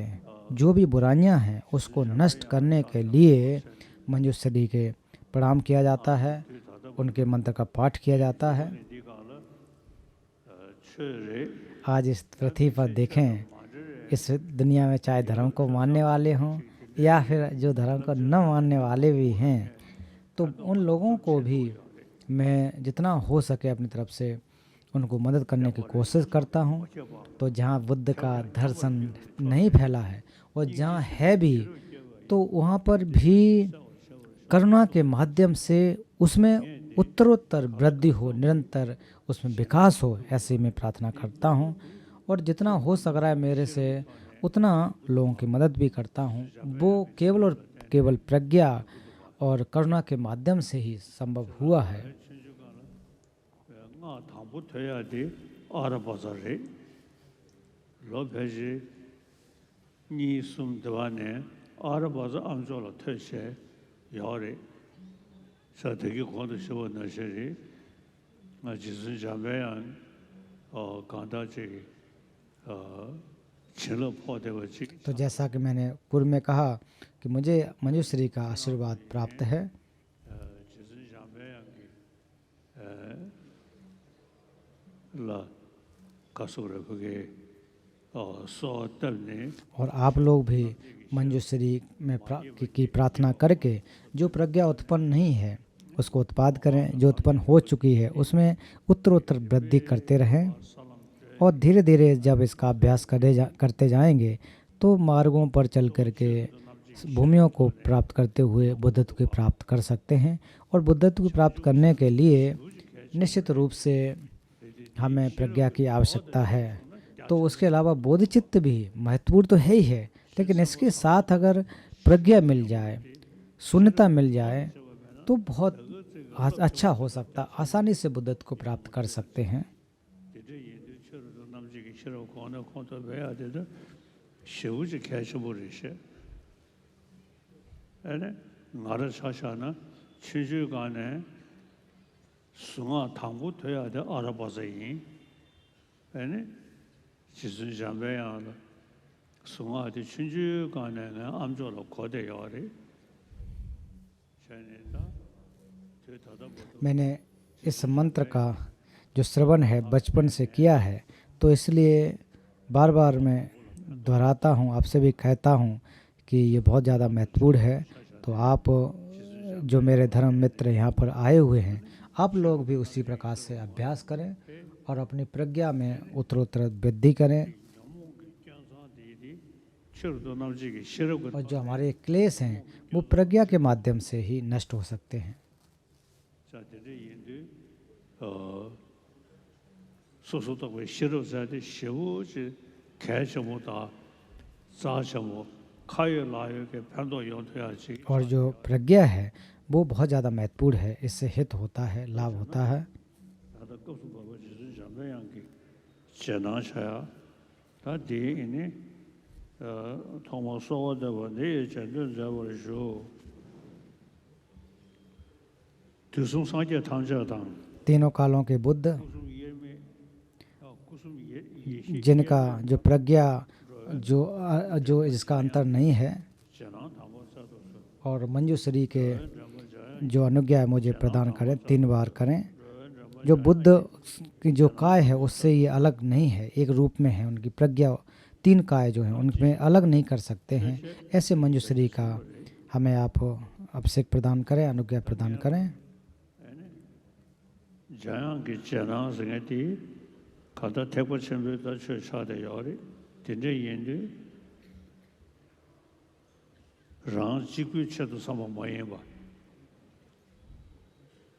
जो भी बुराइयां हैं उसको नष्ट करने के लिए मंजूश्री के प्रणाम किया जाता है, उनके मंत्र का पाठ किया जाता है। 네가라 최래 आज इस पृथ्वी पर देखें, इस दुनिया में चाहे धर्म को मानने वाले हों या फिर जो धर्म को न मानने वाले भी हैं, तो उन लोगों को भी मैं जितना हो सके अपनी तरफ से उनको मदद करने की कोशिश करता हूँ। तो जहाँ बुद्ध का दर्शन नहीं फैला है और जहाँ है भी, तो वहाँ पर भी करुणा के माध्यम से उसमें उत्तरोत्तर वृद्धि हो, निरंतर उसमें विकास हो, ऐसे मैं प्रार्थना करता हूँ। और जितना हो सक रहा है मेरे से उतना लोगों की मदद भी करता हूँ। वो केवल और केवल प्रज्ञा और करुणा के माध्यम से ही संभव हुआ है। 나 당부 돼야 돼 알아봐서래 로베지 니 숨드와네 알아봐서 암조로 퇴세 야래 사대기 권도 시원 나셔리 나 지선 자매한 간다지 छिलो पौधे बची तो जैसा कि मैंने पूर्व में कहा कि मुझे मंजूश्री का आशीर्वाद प्राप्त है। 지선 자매양기 라 가서를 그게 소 때문에 और आप लोग भी मंजूश्री में की प्रार्थना करके जो प्रज्ञा उत्पन्न नहीं है उसको उत्पाद करें, जो उत्पन्न हो चुकी है उसमें उत्तरोत्तर वृद्धि करते रहें। और धीरे धीरे जब इसका अभ्यास करते जाएंगे तो मार्गों पर चल करके भूमियों को प्राप्त करते हुए बुद्धत्व की प्राप्त कर सकते हैं। और बुद्धत्व की प्राप्त करने के लिए निश्चित रूप से हमें प्रज्ञा की आवश्यकता है। तो उसके अलावा बोधिचित्त भी महत्वपूर्ण तो है ही है, लेकिन इसके साथ अगर प्रज्ञा मिल जाए, शून्यता मिल जाए, तो बहुत अच्छा हो सकता, आसानी से बुद्धत्व को प्राप्त कर सकते हैं। 남지기 싫어 거는 konto veya dedi şevuci keşburişe ene 나를 사샤나 취주간에 숭아 당부 돼야 돼 알아봐서이 ene 지sun 잠배야 숭아의 취주간에 암조로 거대요리 전에다 되다다 मैंने इस मंत्र का जो श्रवण है बचपन से किया है, तो इसलिए बार बार मैं दोहराता हूँ, आपसे भी कहता हूँ कि ये बहुत ज़्यादा महत्वपूर्ण है। तो आप जो मेरे धर्म मित्र यहाँ पर आए हुए हैं, आप लोग भी उसी प्रकार से अभ्यास करें और अपनी प्रज्ञा में उत्तरोत्तर वृद्धि करें। और जो हमारे क्लेश हैं वो प्रज्ञा के माध्यम से ही नष्ट हो सकते हैं। 소소덕의 싫어서도 쉬우지 개셔보다 자셔모 카이라요게 편도 연퇴하지 और जो प्रज्ञा है वो बहुत ज़्यादा महत्वपूर्ण है, इससे हित होता है, लाभ होता है। 다들 kop수 바보 지진 잠배양기 제나샤야 다 뒤에니 통모 소어되고 내 전전 잡으시오 두승상제 탐자당 तीनों कालों के बुद्ध जिनका जो प्रज्ञा जो जिसका अंतर नहीं है और मंजूश्री के जो अनुज्ञा है मुझे प्रदान करें, 3 बार करें। जो बुद्ध की जो काय है उससे ये अलग नहीं है, एक रूप में है। उनकी प्रज्ञा 3 काय जो है उनमें अलग नहीं कर सकते हैं। ऐसे मंजूश्री का हमें आप अभिषेक प्रदान करें, अनुज्ञा प्रदान करें। 자양 그 자랑 생애티 가다 태고 첨부다 최차대 요리 된제 연주 랑 지구 체도 삼아 모여 봐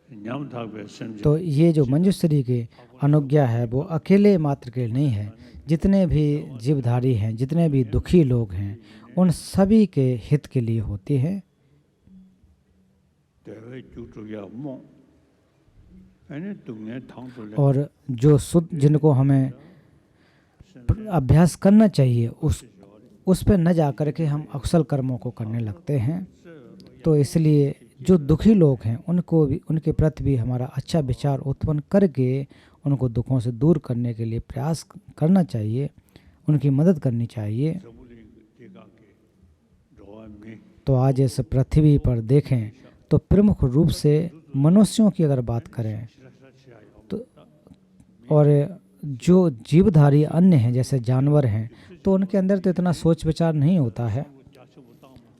냠다베 समझे। तो ये जो मंजूश्री की अनुज्ञा है वो अकेले मात्र के लिए नहीं है, जितने भी जीवधारी हैं, जितने भी दुखी लोग हैं, उन सभी के हित के लिए होती है। 대외 주주야 뭐 아니 동네 탕돌 और जो शुद्ध जिनको हमें अभ्यास करना चाहिए उस पर न जा कर के हम अकुशल कर्मों को करने लगते हैं। तो इसलिए जो दुखी लोग हैं उनको भी, उनके प्रति भी हमारा अच्छा विचार उत्पन्न करके उनको दुखों से दूर करने के लिए प्रयास करना चाहिए, उनकी मदद करनी चाहिए। तो आज इस पृथ्वी पर देखें तो प्रमुख रूप से मनुष्यों की अगर बात करें तो और जो जीवधारी अन्य हैं जैसे जानवर हैं तो उनके अंदर तो इतना सोच विचार नहीं होता है।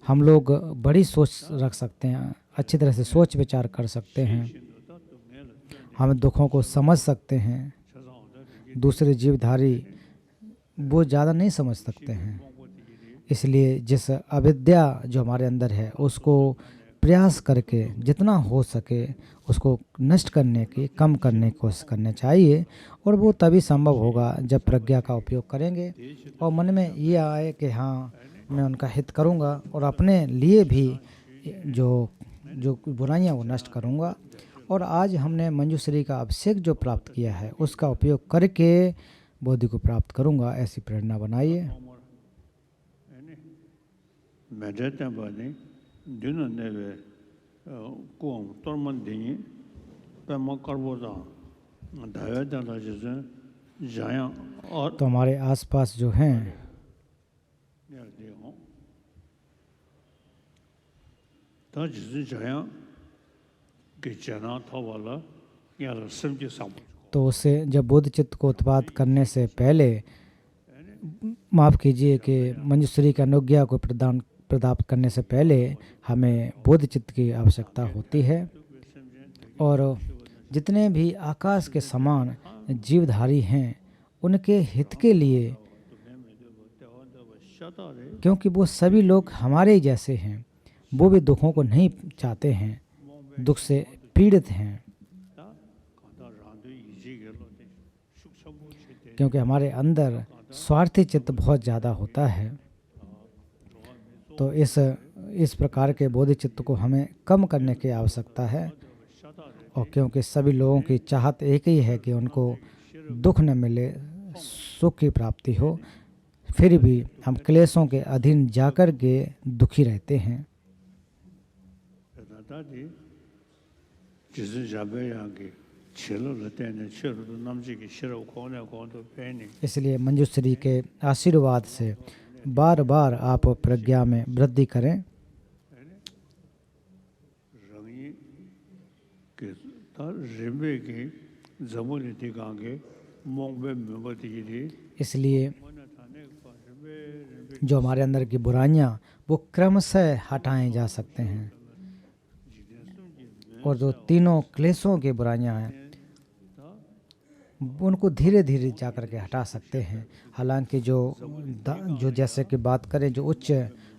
हम लोग बड़ी सोच रख सकते हैं, अच्छी तरह से सोच विचार कर सकते हैं, हम दुखों को समझ सकते हैं। दूसरे जीवधारी वो ज़्यादा नहीं समझ सकते हैं। इसलिए जिस अविद्या जो हमारे अंदर है उसको प्रयास करके जितना हो सके उसको नष्ट करने की, कम करने की कोशिश करनी चाहिए। और वो तभी संभव होगा जब प्रज्ञा का उपयोग करेंगे और मन में ये आए कि हाँ मैं उनका हित करूँगा और अपने लिए भी जो बुराइयाँ वो नष्ट करूँगा। और आज हमने मंजूश्री का अभिषेक जो प्राप्त किया है उसका उपयोग करके बोधि को प्राप्त करूँगा, ऐसी प्रेरणा बनाइए। तो हमारे आसपास जो हैं तो उसे जब बोध चित्त को उत्पाद करने से पहले, माफ़ कीजिए कि मंजूश्री की अनुज्ञा को प्राप्त करने से पहले हमें बोध चित्त की आवश्यकता होती है। और जितने भी आकाश के समान जीवधारी हैं उनके हित के लिए, क्योंकि वो सभी लोग हमारे ही जैसे हैं, वो भी दुखों को नहीं चाहते हैं, दुख से पीड़ित हैं, क्योंकि हमारे अंदर स्वार्थी चित्त बहुत ज़्यादा होता है। तो इस प्रकार के बोधि चित्त को हमें कम करने की आवश्यकता है। और क्योंकि सभी लोगों की चाहत एक ही है कि उनको दुख न मिले, सुख की प्राप्ति हो, फिर भी हम क्लेशों के अधीन जाकर के दुखी रहते हैं। इसलिए मंजूश्री के आशीर्वाद से बार बार आप प्रज्ञा में वृद्धि करें। इसलिए जो हमारे अंदर की बुराइयां वो क्रमशः हटाए जा सकते हैं। और जो तीनों क्लेशों की बुराइयां हैं उनको धीरे धीरे जा कर के हटा सकते हैं। हालांकि जो जैसे कि बात करें जो उच्च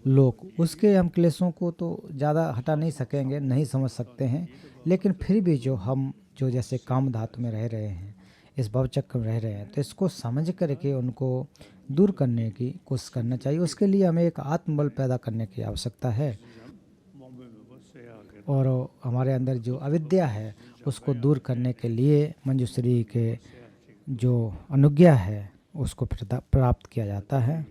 लोग, उसके हम क्लेशों को तो ज़्यादा हटा नहीं सकेंगे, नहीं समझ सकते हैं। लेकिन फिर भी जो जैसे काम धातु में रह रहे हैं, इस भवचक्र में रह रहे हैं, तो इसको समझ करके उनको दूर करने की कोशिश करना चाहिए। उसके लिए हमें एक आत्मबल पैदा करने की आवश्यकता है। और हमारे अंदर जो अविद्या है उसको दूर करने के लिए मंजूश्री के जो अनुज्ञा है उसको प्राप्त किया जाता है।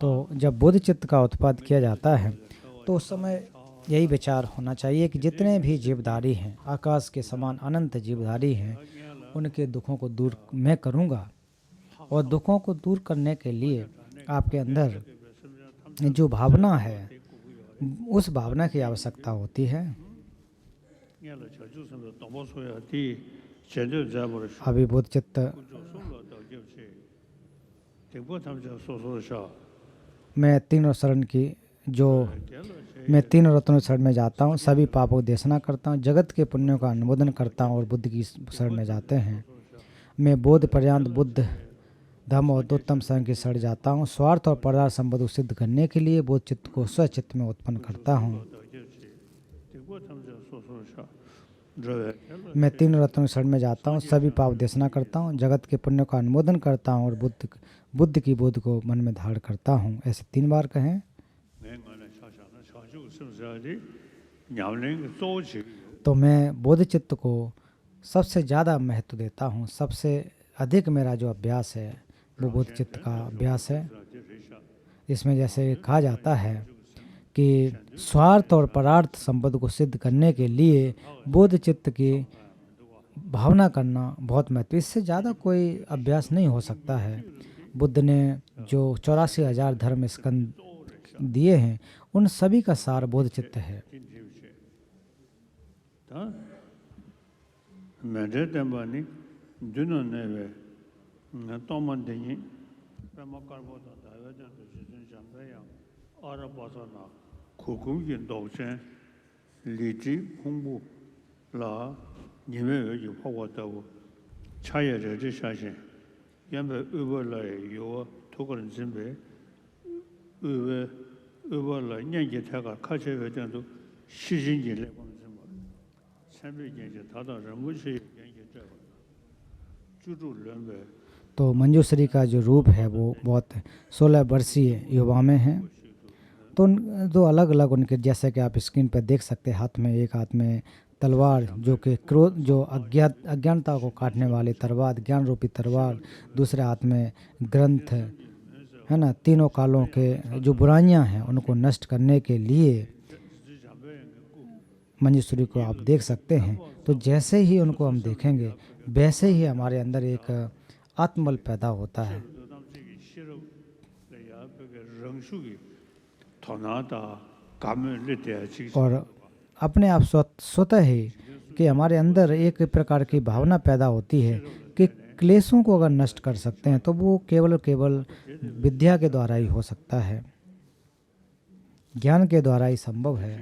तो जब बोध चित्त का उत्पाद किया जाता है तो उस समय यही विचार होना चाहिए कि जितने भी जीवधारी हैं, आकाश के समान अनंत जीवधारी हैं, उनके दुखों को दूर मैं करूंगा। और दुखों को दूर करने के लिए आपके अंदर जो भावना है उस भावना की आवश्यकता होती है। अभी बोध चित्त मैं तीनों शरण की जो मैं तीनों रत्नों शरण में जाता हूँ, सभी पापों की देशना करता हूँ, जगत के पुण्यों का अनुमोदन करता हूँ और बुद्ध की शरण में जाते हैं। मैं बोध पर्यंत बुद्ध धर्म और उत्तम शरण की शरण जाता हूँ। स्वार्थ और पदार्थ संबंध को सिद्ध करने के लिए बोध चित्त को स्वचित्त में उत्पन्न करता हूँ। मैं तीन रत्नों शरण में जाता हूँ, सभी पाप देशना करता हूँ, जगत के पुण्य का अनुमोदन करता हूँ और बुद्ध की बोध को मन में धारण करता हूँ। ऐसे 3 बार कहें। तो मैं बोध चित्त को सबसे ज़्यादा महत्व देता हूँ। सबसे अधिक मेरा जो अभ्यास है वो बोध चित्त का अभ्यास है। इसमें जैसे कहा जाता है कि स्वार्थ और परार्थ संबंध को सिद्ध करने के लिए बोध चित्त की भावना करना बहुत महत्व। इससे ज़्यादा कोई अभ्यास नहीं हो सकता है। बुद्ध ने जो 84,000 धर्म स्कंद दिए हैं उन सभी का सार बोध चित्त है। तो मंजूश्री का जो रूप है वो बहुत 16 वर्षीय युवा में है। तो दो अलग अलग उनके, जैसे कि आप स्क्रीन पर देख सकते हैं, हाथ में एक हाथ में तलवार जो कि क्रोध जो अज्ञानता को काटने वाली तलवार, ज्ञान रूपी तलवार, दूसरे हाथ में ग्रंथ है ना। तीनों कालों के जो बुराइयां हैं उनको नष्ट करने के लिए मंजूश्री को आप देख सकते हैं। तो जैसे ही उनको हम देखेंगे वैसे ही हमारे अंदर एक आत्मबल पैदा होता है और अपने आप स्वतः ही कि हमारे अंदर एक प्रकार की भावना पैदा होती है कि क्लेशों को अगर नष्ट कर सकते हैं तो वो केवल विद्या के द्वारा ही हो सकता है, ज्ञान के द्वारा ही संभव है।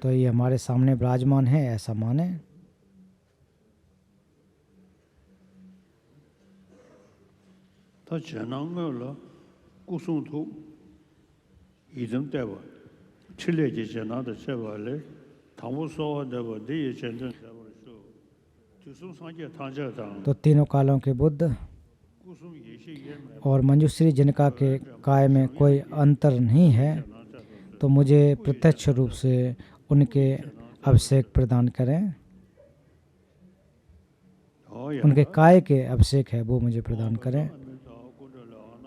तो ये हमारे सामने विराजमान है, ऐसा माने। तो तीनों कालों के बुद्ध और मंजूश्री जिनका के काय में कोई अंतर नहीं है, तो मुझे प्रत्यक्ष रूप से उनके अभिषेक प्रदान करें। उनके काय के अभिषेक है वो मुझे प्रदान करें।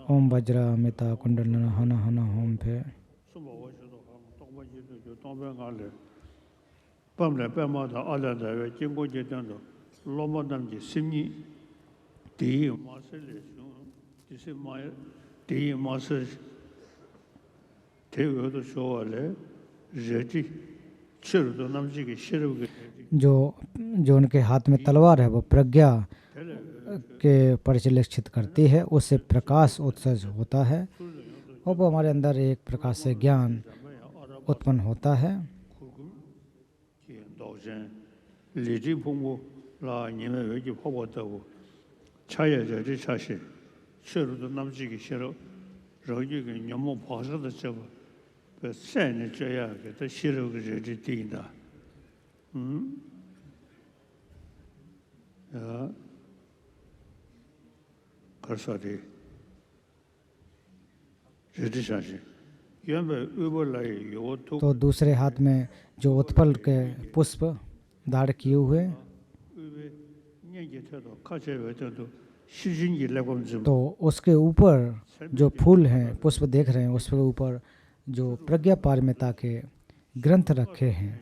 ओम वज्रा अमिता कुंडल हन हन होम फे जो उनके हाथ में तलवार है वो प्रज्ञा के परिलक्षित करती है, उससे प्रकाश उत्सर्ज होता है और वो हमारे अंदर एक प्रकार से ज्ञान उत्पन्न होता है। तो दूसरे हाथ में जो उत्पल के पुष्प धारण किए हुए, तो उसके ऊपर जो फूल हैं, पुष्प देख रहे हैं, उसके ऊपर जो प्रज्ञा पारमिता के ग्रंथ रखे हैं।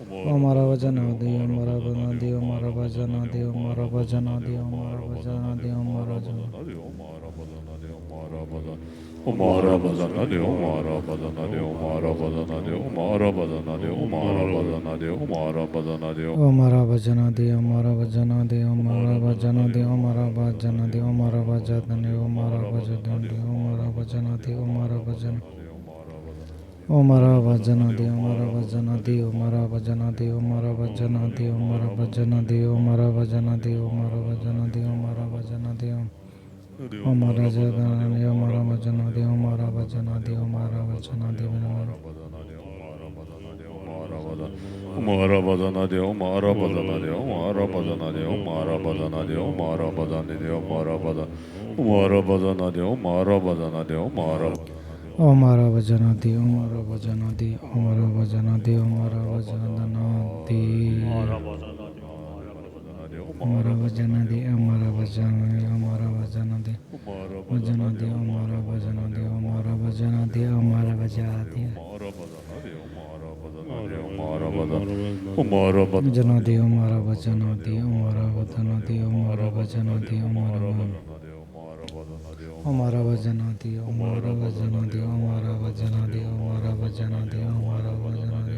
हमारा वचन आदि हमारा बना दियो हमारा वचन आदि हमारा वचन आदि हमारा वचन आदि हमारा वचन Umara bazana de umara bazana de umara bazana de umara bazana de umara bazana de umara bazana de हमारा वचन आदि हमारा वचन आदि हमारा वचन आदि हमारा वचन आदि हमारा वचन आदि हमारा वचन आदि हमारा वचन आदि हमारा वचन हमारा वचन आदि हमारा वचन आदि हमारा वचन आदि हमारा वचन आदि हमारा वचन आदि हमारा वचन आदि हमारा वचन आदि हमारा वचन आदि हमारा जगह हमारा वचन आदि हमारा वचन आदि हमारा वचन आदि Umara bazana de umara bazana de umara bazana de umara bazana de umara bazana de umara bazana umara bazana de umara bazana de umara हमारा वचन आदि हमारा वचन आदि हमारा वचन आदि हमारा वचन आदि हमारा वचन आदि हमारा वचन हमारा वचन आदि वचन आदि हमारा वचन आदि हमारा वचन आदि हमारा वचन आदि वचन आदि हमारा वचन आदि हमारा वचन आदि हमारा वचन आदि हमारा वचन आदि हमारा वचन आदि हमारा वचन आदि हमारा वचन आदि हमारा वचन आदि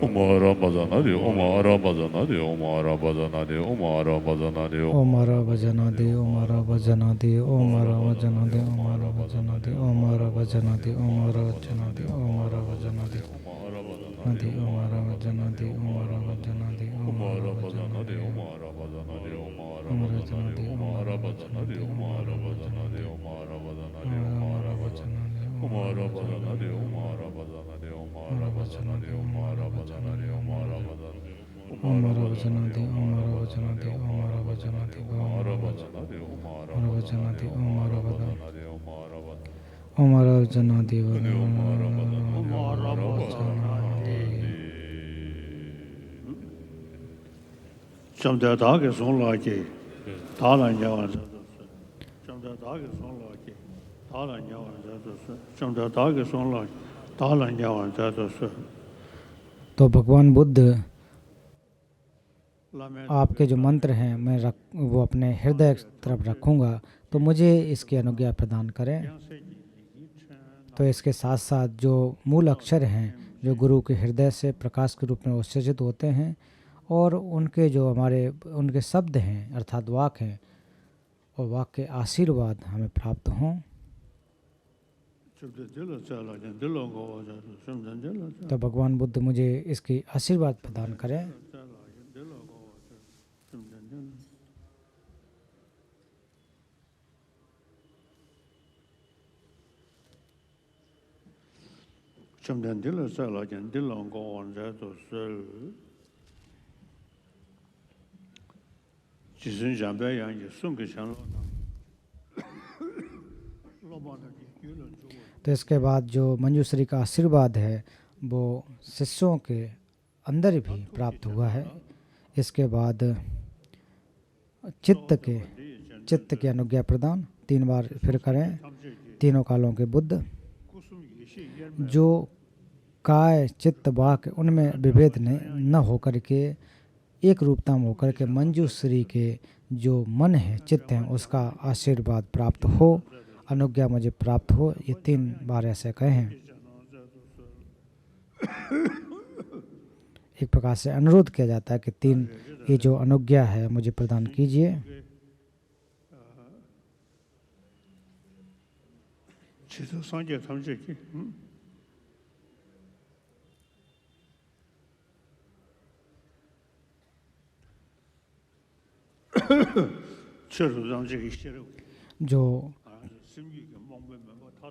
Umara bazana de umara bazana umara bazana de umara bazana de umara bazana de umara bazana de हमारा वचन आदि हमारा वचन आदि हमारा वचन आदि हमारा वचन आदि हमारा वचन आदि हमारा वचन आदि हमारा वचन आदि आदि हमारा वचन आदि हमारा वचन आदि हमारा वचन आदि umara bazana de umara हमारा वचन आदि umara bazana de umara bazana de umara bazana de हमारा वचन आदि umara bazana de umara bazana de umara bazana de umara bazana de umara bazana हमारा वचन आदि हमारा वचन आदि हमारा वचन आदि umara bazana de umara हमारा वचन आदि हमारा वचन de umara bazana हमारा वचन आदि Chamda daga sonla ki talan yawan zadosu. Chamda daga sonla ki talan yawan zadosu. Chamda daga sonla talan yawan zadosu. तो भगवान बुद्ध आपके जो मंत्र हैं वो अपने हृदय की तरफ रखूँगा, तो मुझे इसकी अनुज्ञा प्रदान करें। तो इसके साथ साथ जो मूल अक्षर हैं जो गुरु के हृदय से प्रकाश के रूप में उत्सर्जित होते हैं और उनके जो उनके शब्द हैं अर्थात वाक हैं और वाक के आशीर्वाद हमें प्राप्त हों। तो भगवान बुद्ध मुझे इसकी आशीर्वाद प्रदान करें। तो इसके बाद जो मंजूश्री का आशीर्वाद है वो शिष्यों के अंदर भी प्राप्त हुआ है। इसके बाद चित्त की अनुज्ञा प्रदान 3 बार फिर करें। तीनों कालों के बुद्ध जो काय चित्त वाक उनमें विभेद न होकर के एक रूपता में होकर के मंजूश्री के जो मन है चित्त है उसका आशीर्वाद प्राप्त हो, अनुज्ञा मुझे प्राप्त हो। ये 3 बार ऐसे कहें। एक प्रकार से अनुरोध किया जाता है कि 3 ये जो अनुज्ञा है मुझे प्रदान कीजिए।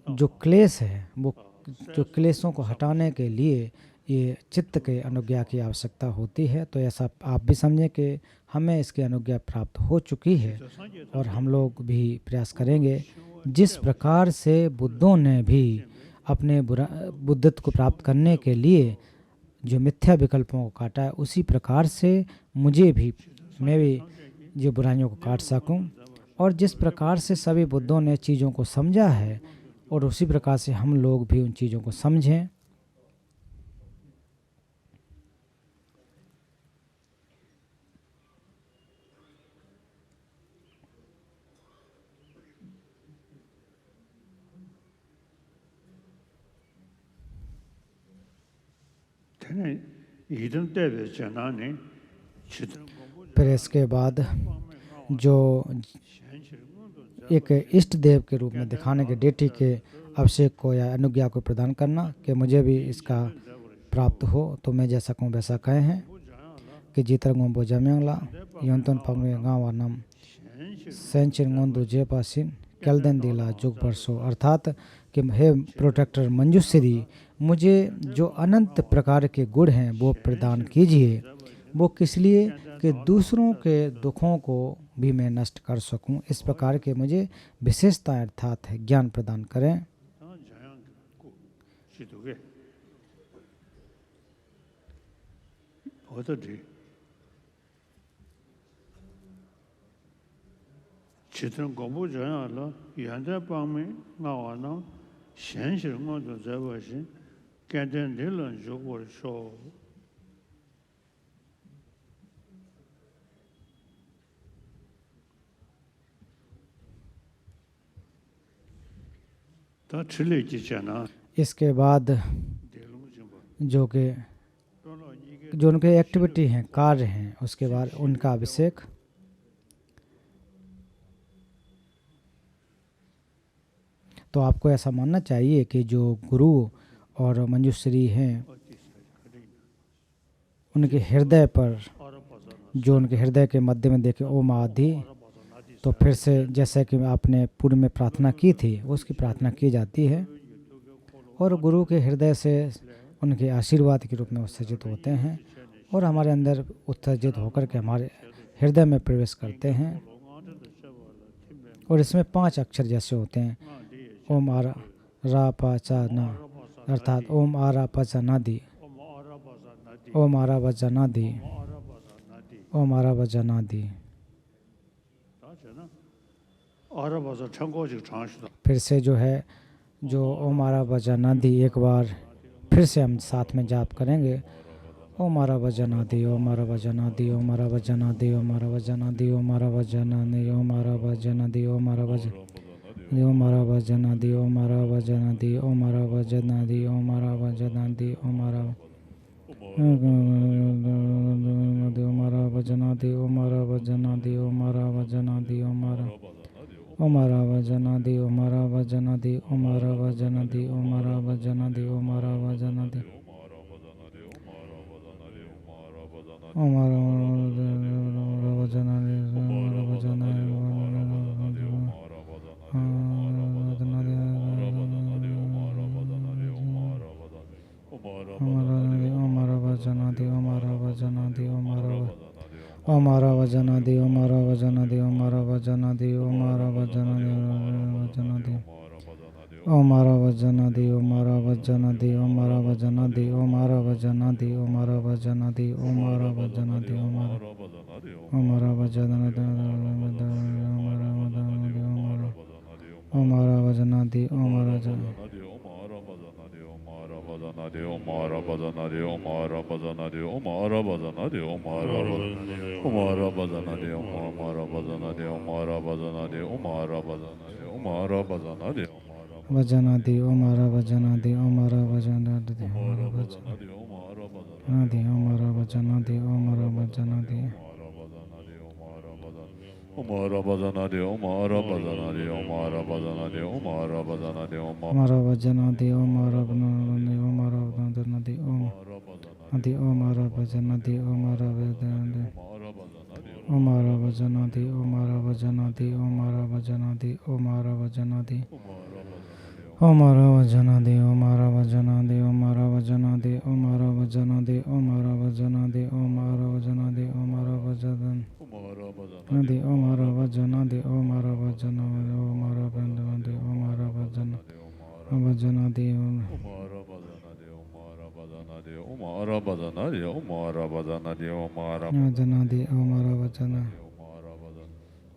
जो क्लेश है वो जो क्लेशों को हटाने के लिए ये चित्त के अनुज्ञा की आवश्यकता होती है। तो ऐसा आप भी समझें कि हमें इसकी अनुज्ञा प्राप्त हो चुकी है और हम लोग भी प्रयास करेंगे। जिस प्रकार से बुद्धों ने भी अपने बुद्धत्व को प्राप्त करने के लिए जो मिथ्या विकल्पों को काटा है, उसी प्रकार से मैं भी जो बुराइयों को काट सकूं। और जिस प्रकार से सभी बुद्धों ने चीज़ों को समझा है और उसी प्रकार से हम लोग भी उन चीज़ों को समझें। tené yidam tebe janani chidam फिर इसके बाद जो एक इष्ट देव के रूप में दिखाने के डेटी के अभिषेक को या अनुज्ञा को प्रदान करना कि मुझे भी इसका प्राप्त हो, तो मैं जैसा कहूँ वैसा कहे हैं कि जीतर गोम्बो जम्यांगला योंतन पगमे गाँव नाम सेंचिन गोंदो जेपासिन कैलदेन दिला जुग परसो, अर्थात कि हे प्रोटेक्टर मंजूश्री, मुझे जो अनंत प्रकार के गुण हैं वो प्रदान कीजिए। वो किस लिए? कि दूसरों के दुखों को भी मैं नष्ट कर सकूं। इस प्रकार के मुझे विशेषता अर्थात है ज्ञान प्रदान करें। chidam gombo janala yanda pangme ngawa nam shenshir ngondo zebashin kenten dilan jugwar sho. इसके बाद जो उनके एक्टिविटी हैं, कार्य हैं, उसके बाद उनका अभिषेक। तो आपको ऐसा मानना चाहिए कि जो गुरु और मंजूश्री हैं उनके हृदय पर, जो उनके हृदय के मध्य में देखे ओम आदि, तो फिर से जैसे कि आपने पूर्व में प्रार्थना की थी उसकी प्रार्थना की जाती है और गुरु के हृदय से उनके आशीर्वाद के रूप में उत्सर्जित होते हैं और हमारे अंदर उत्सर्जित होकर के हमारे हृदय में प्रवेश करते हैं। और इसमें 5 अक्षर जैसे होते हैं, ओम आ रा पा चा ना, अर्थात ओम आ रा पा चा ना दी, ओम आ रा बा चा ना दी, ओम आ रा बा चा ना दी। फिर से जो है जो ओम आरा बजना दी, एक बार फिर से हम साथ में जाप करेंगे। ओम आरा बजना दी, ओम आरा बजना दी, ओम आरा बजना दी, ओम आरा बजना दी, ओम आरा बजना दी, ओम आरा बजना दी, ओम आरा बजना, ओम आरा बजना दी, ओम आरा बजना दी, ओम आरा बजना दी, ओम आरा बजना दी, ओम आरा ओम आरा बजना दी, ओम आरा बजना दी, ओम आरा बजना दी, ओम आरा ओमारा वजना दी, ओमारा वजना दी, ओमारा वजना दी, ओमारा वजना दी, ओमारा वजना दी, ओमारा वजना दी, ओमारा वजना ओमारा वजना दी, ओमारा वजना दी, ओमारा वजना दी, ओमारा वजना दी, ओमारा वजना दी, ओमारा वजना दी, ओमारा वजना दी, ओमारा वजना दी, ओमारा वजना दी, ओमारा वजना दी, ओमारा वजना दी, ओमारा वजना दी, ओमारा वजना दी, ओमारा वजना दी, ओमारा Omara Badanadi, Omara Badanadi, Omara Badanadi, Omara Badanadi, Omara Badanadi, Omara Badanadi, Omara Badanadi, Omara Badanadi, Omara Badanadi, Vajanadi, Omara Vajanadi, Omara Vajanadi, Omara Vajanadi, Omara Vajanadi, Omara Vajanadi, Omara Badanadi, Omara Badanadi, Omara Badanadi, Omara Badanadi, Omara Vajanadi, Omara Badanadi, Omara Badanadi, Omara Vajanadi, Omara Vajanadi, Omara Vajanadi, Omara Vajanadi, Omara Vajanadi, Omara Vajanadi, Omara Vajanadi, Omara Vajanadi, Omara Vajanadi, Omara Vajanadi, Omara Vajanadi, Omara Vajanadi, Omara Vajanadi, Nadi Omara Vajanadi, Omara Vajanadi, Omara Vajanadi, Omara Vajanadi, Vajanadi, Omara Badanadi, Omara Badanadi, Omara Vajanadi, Omara Vajanadi,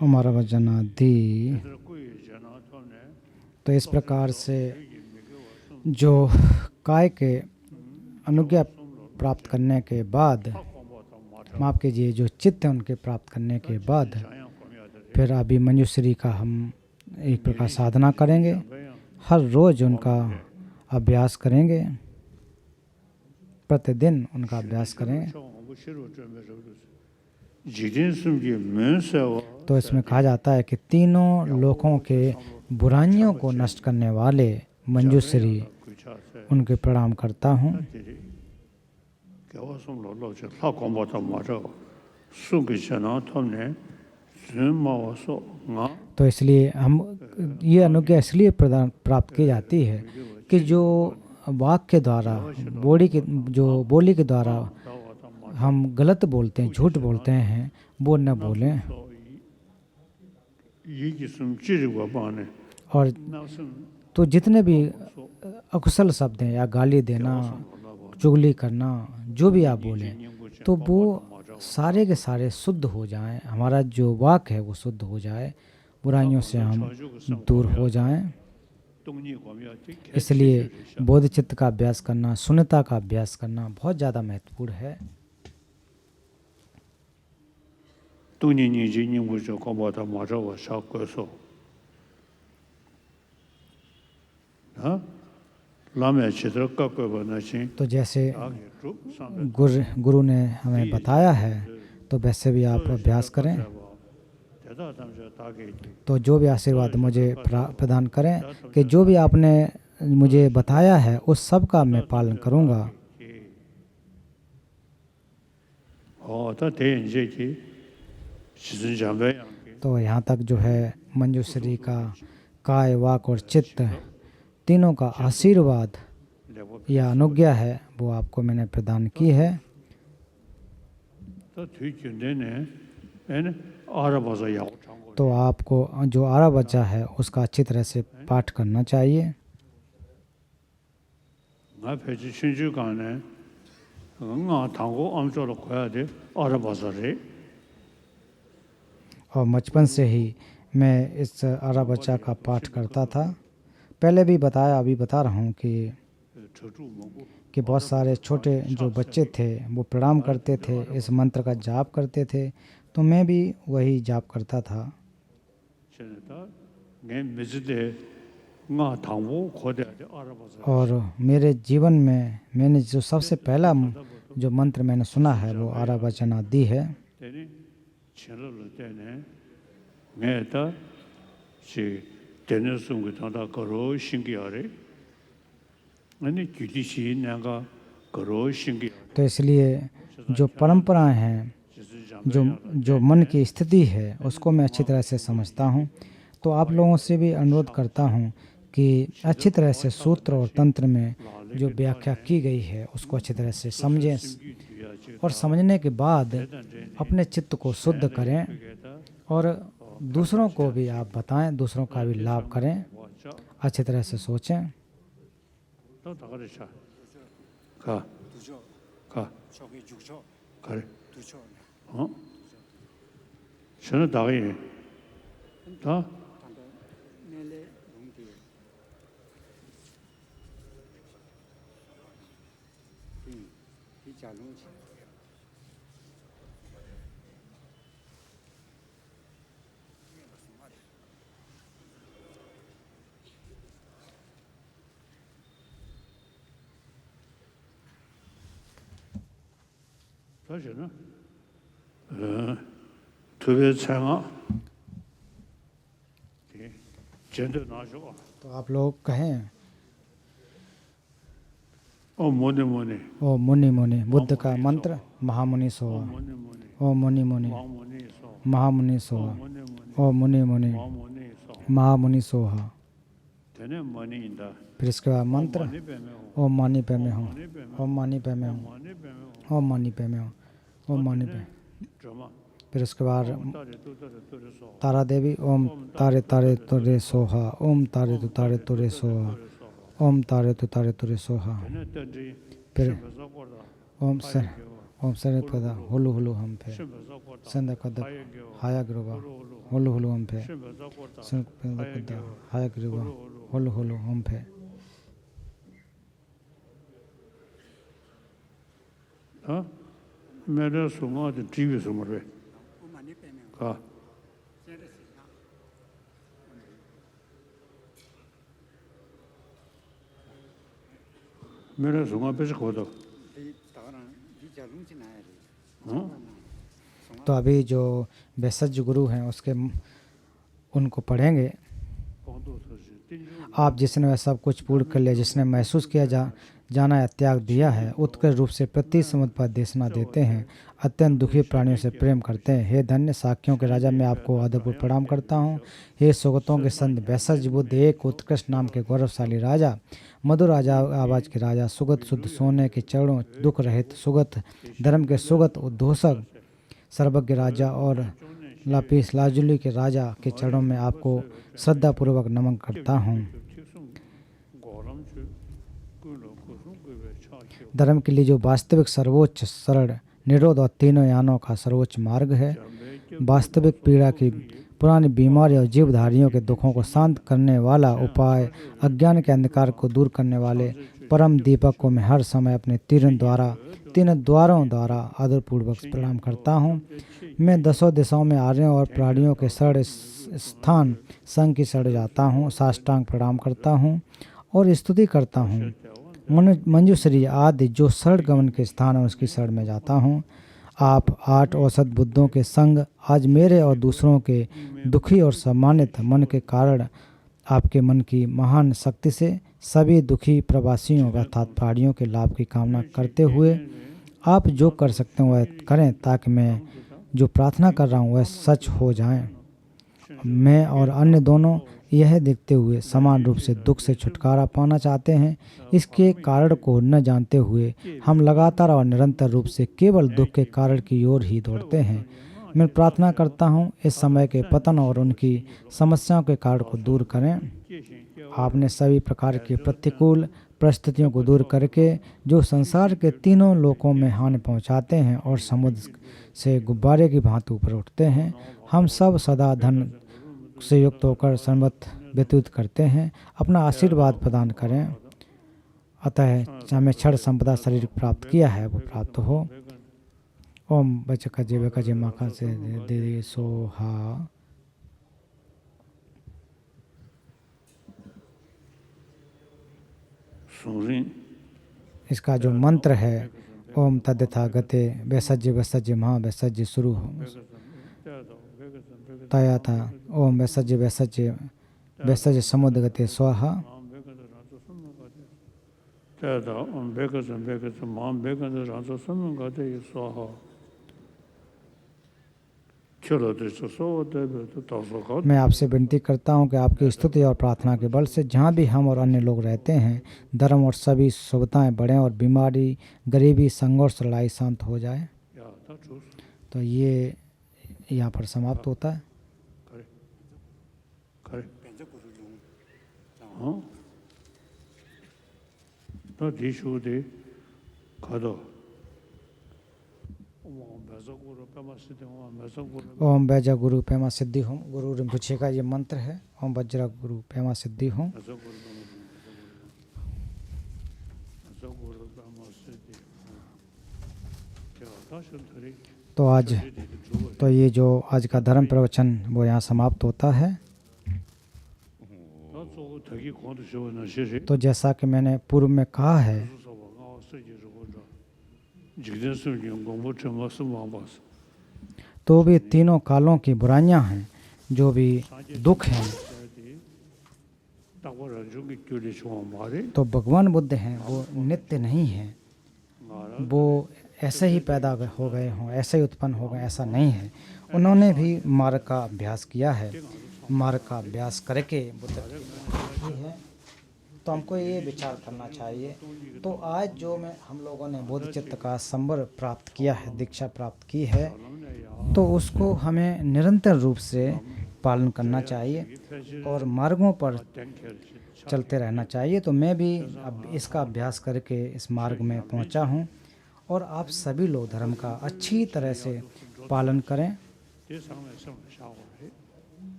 हमारा वचन आदि। तो इस प्रकार से जो काय के अनुज्ञा प्राप्त करने के बाद, माफ़ कीजिए, जो चित्त है उनके प्राप्त करने के बाद फिर अभी मंजूश्री का हम एक प्रकार साधना करेंगे, हर रोज़ उनका अभ्यास करेंगे, प्रतिदिन उनका अभ्यास करेंगे। तो इसमें कहा जाता है कि तीनों लोकों के बुराइयों को नष्ट करने वाले मंजूश्री उनके प्रणाम करता हूँ। तो इसलिए हम ये अनुज्ञा इसलिए प्राप्त की जाती है कि जो वाक के द्वारा, बोली के द्वारा हम गलत बोलते हैं, झूठ बोलते हैं, वो न बोलें। और तो जितने भी अकुशल शब्द हैं या गाली देना, चुगली करना, जो भी आप बोलें, तो वो सारे के सारे शुद्ध हो जाएं, हमारा जो वाक है वो शुद्ध हो जाए, बुराइयों से हम दूर हो जाएं। इसलिए बोध चित्त का अभ्यास करना, शून्यता का अभ्यास करना बहुत ज़्यादा महत्वपूर्ण है। तो जैसे गुरु ने हमें बताया है, तो वैसे भी आप अभ्यास करें। तो जो भी आशीर्वाद मुझे प्रदान करें कि जो भी आपने मुझे बताया है उस सब का मैं पालन करूंगा। तो यहाँ तक जो है मंजूश्री का काय, वाक और चित्त तीनों का आशीर्वाद या अनुज्ञा है, वो आपको मैंने प्रदान की है। तो आपको जो आरा बचा है उसका अच्छी तरह से पाठ करना चाहिए। और बचपन से ही मैं इस आरा बच्चा का पाठ करता था। पहले भी बताया, अभी बता रहा हूँ कि बहुत सारे छोटे जो बच्चे थे वो प्रणाम करते थे, इस मंत्र का जाप करते थे, तो मैं भी वही जाप करता था। और मेरे जीवन में मैंने जो सबसे पहला जो मंत्र मैंने सुना है वो आरा वचन आदि है। तो इसलिए जो परंपराएं हैं, जो मन की स्थिति है, उसको मैं अच्छी तरह से समझता हूँ। तो आप लोगों से भी अनुरोध करता हूँ कि अच्छी तरह से सूत्र और तंत्र में जो व्याख्या की गई है उसको अच्छी तरह से समझें, और समझने के बाद अपने चित्त को शुद्ध करें और दूसरों को भी आप बताएं, दूसरों का भी लाभ करें, अच्छी तरह से सोचें। तो आप लोग कहें ओम मुनि मुनि ओ मुनि मुनि। बुद्ध का मंत्र महामुनि सोहा। मुनि मुनि ओ मुनि मुनि मुनि सो महामुनि सोहा। मुनि मुनि ओ मुनि मुनि मुनि सो महामुनि सोहा। तेने मनि इंदा फिर इसके बाद मंत्र मनि पे में हो ओम मानी पे में हूँ। मनि पे में ओम मानी पे में हूँ। मनि पे में हो ओम मानी पे में हूँ। ओम मानी पे। जमा फिर उसके बाद तारे तू सो तारा देवी ओम तारे तारे तुरे सोहा। ओम तारे तु तारे तुरे सोहा। ओम तारे तु तारे तुरे सोहा। तेने तंजी फिर शिवसा कोड़ा ओम सर ओम सर पदा हुलु हुलु हम पे शिवसा कोड़ा संद कद हाय गयो हाया ग्रुबा हुलु हुलु हम पे शिवसा कोड़ा संद कद हाया ग्रुबा हुलु हुलु हम पे। हाँ मेरे सुमा तो टीवी सुमा रे का मेरे सुमा पे से खोदो हाँ तो अभी जो बेसज गुरु हैं उसके उनको पढ़ेंगे। कौन तो तीन आप जिसने वह सब कुछ पूर्ण कर लिया, जिसने महसूस किया जाना या त्याग दिया है, उत्कृष्ट रूप से प्रति समुद्र पर देशना देते हैं, अत्यंत दुखी प्राणियों से प्रेम करते हैं। हे धन्य साखियों के राजा, मैं आपको आदरपूर्वक प्रणाम करता हूँ। हे सुगतों के संत वैसज बुद्ध, एक उत्कृष्ट नाम के गौरवशाली राजा, मधुर आवाज के राजा, सुगत शुद्ध सोने के चरणों, दुख रहित सुगत धर्म के सुगत उद्घोषक, सर्वज्ञ राजा और लापीस लाजुली के राजा के चरणों में आपको श्रद्धापूर्वक नमन करता हूँ। धर्म के लिए जो वास्तविक सर्वोच्च शरण निरोध और तीनों यानों का सर्वोच्च मार्ग है, वास्तविक पीड़ा की पुरानी बीमारी और जीवधारियों के दुखों को शांत करने वाला उपाय, अज्ञान के अंधकार को दूर करने वाले परम दीपक को मैं हर समय अपने तीन द्वारों द्वारा आदरपूर्वक प्रणाम करता हूँ। मैं 10 दिशाओं में आर्यों और प्राणियों के शरण स्थान संघ की शरण जाता हूँ, साष्टांग प्रणाम करता हूँ और स्तुति करता हूँ। मंजूश्री आदि जो शरण गमन के स्थान है उसकी शरण में जाता हूँ। आप 8 औसत बुद्धों के संग आज मेरे और दूसरों के दुखी और सम्मानित मन के कारण आपके मन की महान शक्ति से सभी दुखी प्रवासियों अर्थात प्राणियों के लाभ की कामना करते हुए आप जो कर सकते हैं वह करें, ताकि मैं जो प्रार्थना कर रहा हूँ वह सच हो जाए। मैं और अन्य दोनों यह देखते हुए समान रूप से दुख से छुटकारा पाना चाहते हैं। इसके कारण को न जानते हुए हम लगातार और निरंतर रूप से केवल दुख के कारण की ओर ही दौड़ते हैं। मैं प्रार्थना करता हूँ इस समय के पतन और उनकी समस्याओं के कारण को दूर करें। आपने सभी प्रकार की प्रतिकूल परिस्थितियों को दूर करके जो संसार के तीनों लोकों में हानि पहुँचाते हैं और समुद्र से गुब्बारे की भांति ऊपर उठते हैं, हम सब सदा धन से युक्त होकर सर्वत व्यतीत करते हैं। अपना आशीर्वाद प्रदान करें। अतः हमें क्षण संपदा शरीर प्राप्त किया है वो प्राप्त हो। ओम बचका जीव माखा से दे सोहा। इसका जो मंत्र है ओम तद्यथा गते वैसज्य महा वैसज्य शुरू हो तया था। ओम वैसज्य समुद्र गते स्वाहा। मैं आपसे विनती करता हूँ कि आपकी स्तुति और प्रार्थना के बल से जहाँ भी हम और अन्य लोग रहते हैं, धर्म और सभी सुविधाएं बढ़ें और बीमारी, गरीबी, संघर्ष, लड़ाई शांत हो जाए। तो ये यहाँ पर समाप्त होता है। ओम वज्र गुरु पेमा सिद्धि होम। गुरु रिम्पुछे का ये मंत्र है, ओम वज्र गुरु पेमा सिद्धि होम। तो ये जो आज का धर्म प्रवचन वो यहाँ समाप्त होता है। तो जैसा कि मैंने पूर्व में कहा है, तो भी तीनों कालों की बुराइयां हैं, जो भी दुख हैं, 딱보라 중기 교리 좋은 말이 तो भगवान बुद्ध हैं वो नित्य नहीं हैं, 나라 वो ऐसे ही पैदा हो गए हों, ऐसे ही उत्पन्न हो गए, ऐसा नहीं है। उन्होंने भी मार्ग का अभ्यास किया है। मार्ग का अभ्यास करके बुद्ध की है। तो हमको ये विचार करना चाहिए। तो आज जो हम लोगों ने बोध चित्त का संवर प्राप्त किया है, दीक्षा प्राप्त की है, तो उसको हमें निरंतर रूप से पालन करना चाहिए और मार्गों पर चलते रहना चाहिए। तो मैं भी अब इसका अभ्यास करके इस मार्ग में पहुंचा हूं और आप सभी लोग धर्म का अच्छी तरह से पालन करें। 대상에서 샤워해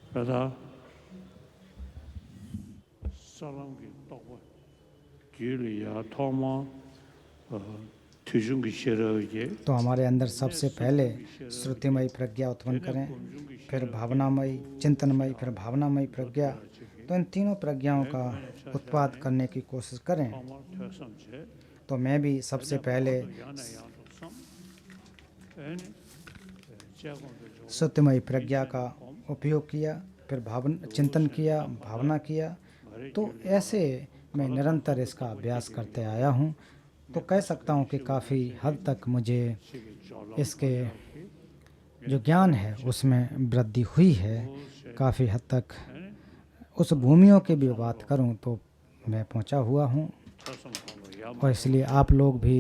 그러다 사람이 또 길이야 토마 투중기 싫어게 तो हमारे अंदर सबसे पहले श्रुतिमयी प्रज्ञा उत्पन्न करें, फिर भावनामयी, चिंतनमयी, फिर भावनामयी प्रज्ञा। तो इन तीनों प्रज्ञाओं का उत्पाद करने की कोशिश करें। 토마 퇴선체 तो मैं भी सबसे पहले श्रुतिमयी प्रज्ञा का उपयोग किया, फिर चिंतन किया, भावना किया। तो ऐसे मैं निरंतर इसका अभ्यास करते आया हूँ। तो कह सकता हूँ कि काफ़ी हद तक मुझे इसके जो ज्ञान है उसमें वृद्धि हुई है। काफ़ी हद तक उस भूमियों की भी बात करूँ तो मैं पहुँचा हुआ हूँ। और इसलिए आप लोग भी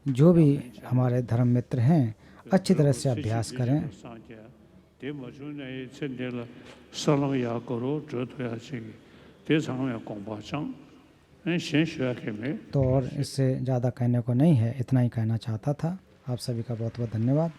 जो भी हमारे धर्म मित्र हैं अच्छी तरह से अभ्यास करें। तो और इससे ज़्यादा कहने को नहीं है, इतना ही कहना चाहता था। आप सभी का बहुत बहुत धन्यवाद।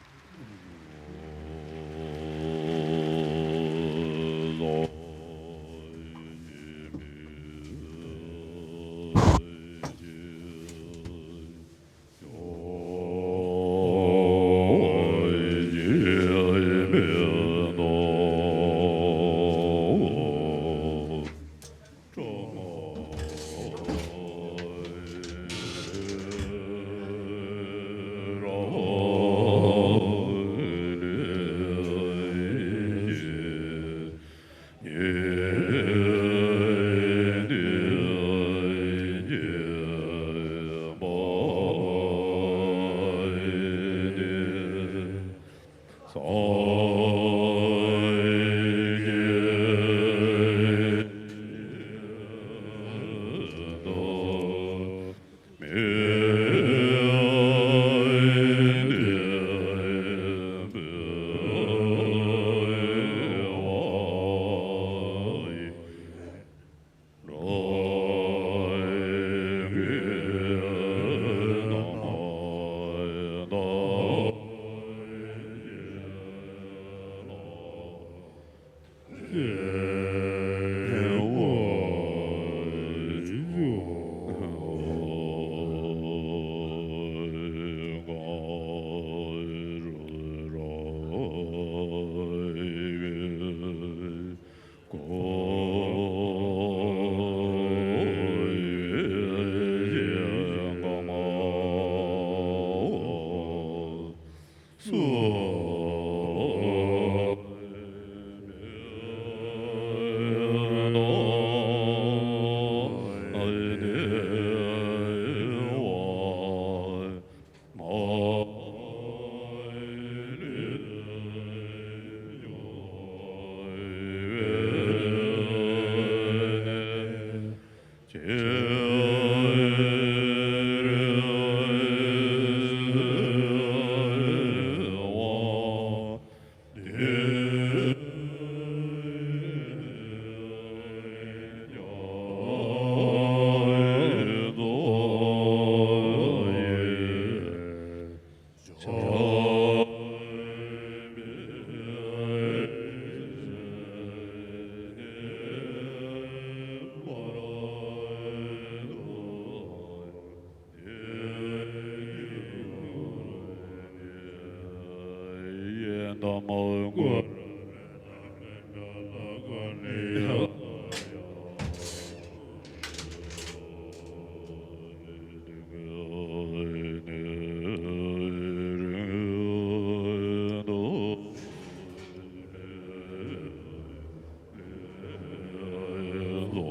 Lord.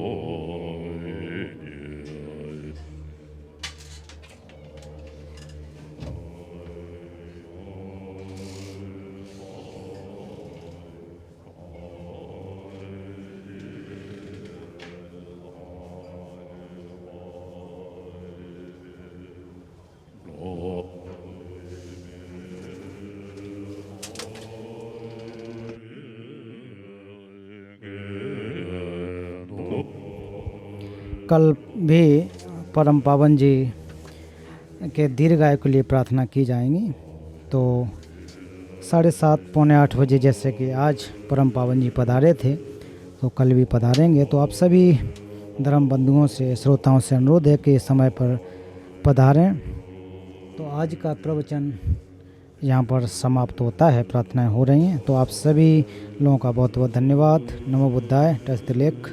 कल भी परम पावन जी के दीर्घायु के लिए प्रार्थना की जाएंगी। तो 7:30 पौने 8 बजे जैसे कि आज परम पावन जी पधारे थे तो कल भी पधारेंगे। तो आप सभी धर्म बंधुओं से श्रोताओं से अनुरोध है कि समय पर पधारें। तो आज का प्रवचन यहाँ पर समाप्त होता है, प्रार्थनाएं हो रही हैं। तो आप सभी लोगों का बहुत बहुत धन्यवाद। नमो बुद्धाय। Touch the lake.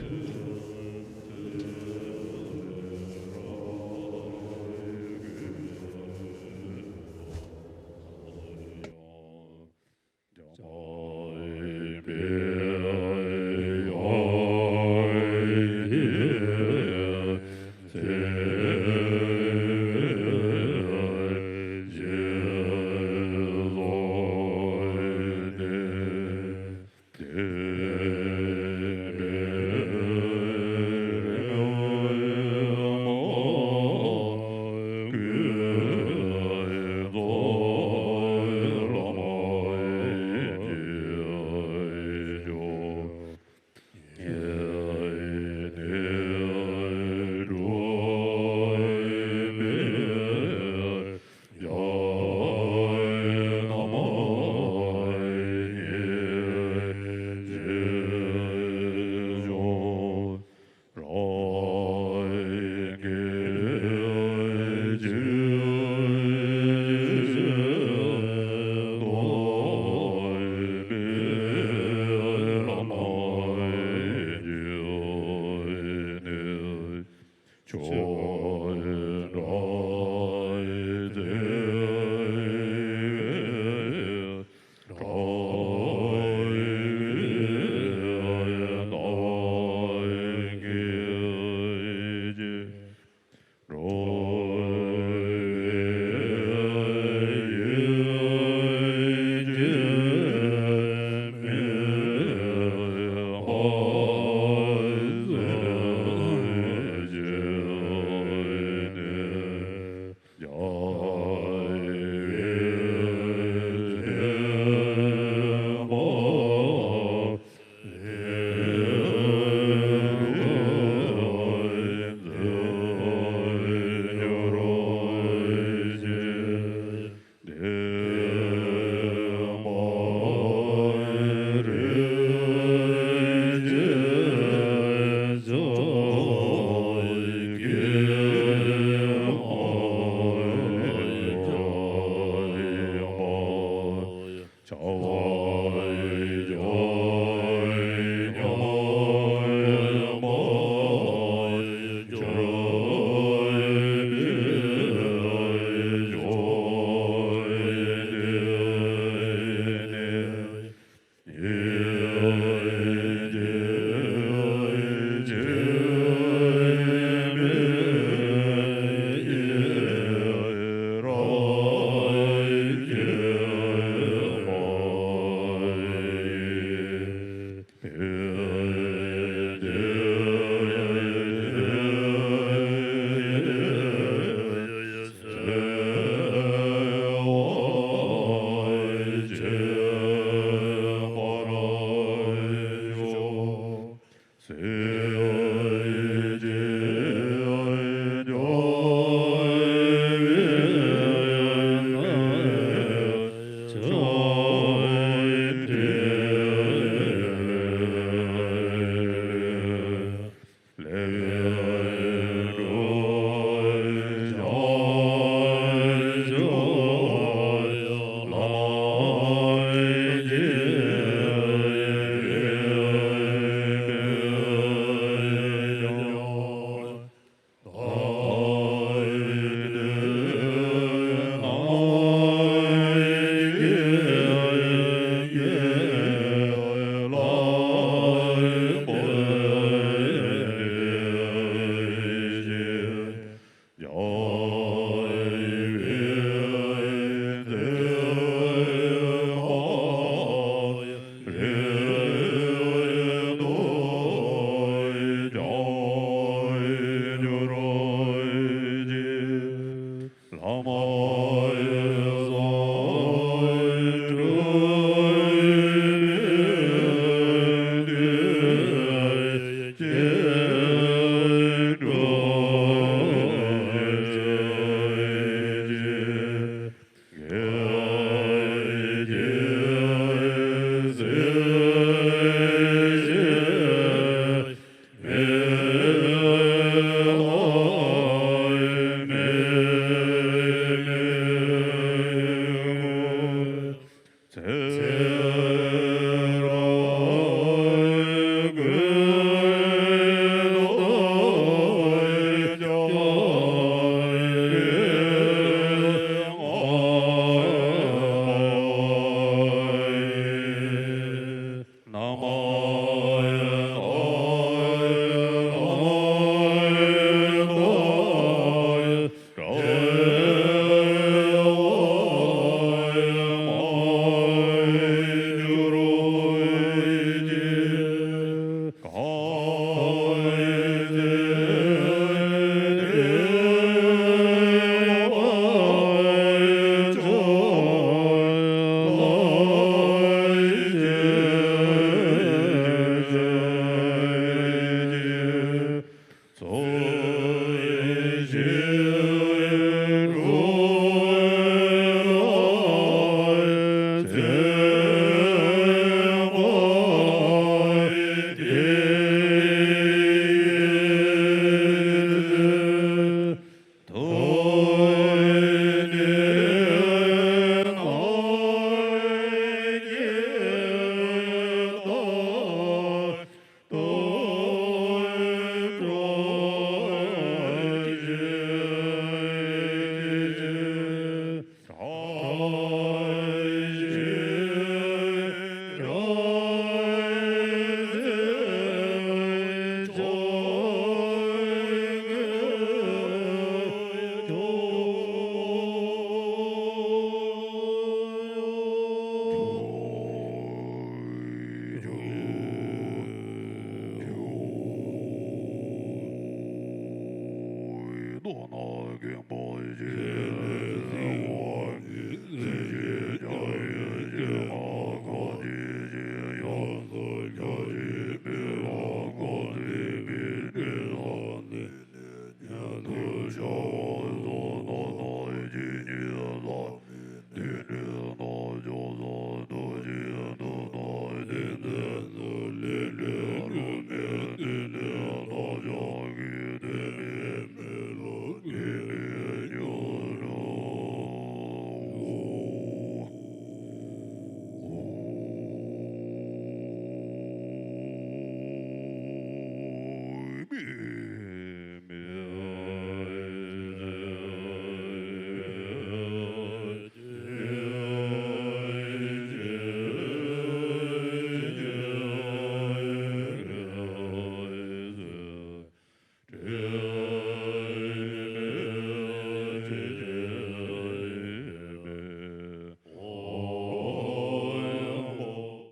Dono Gempo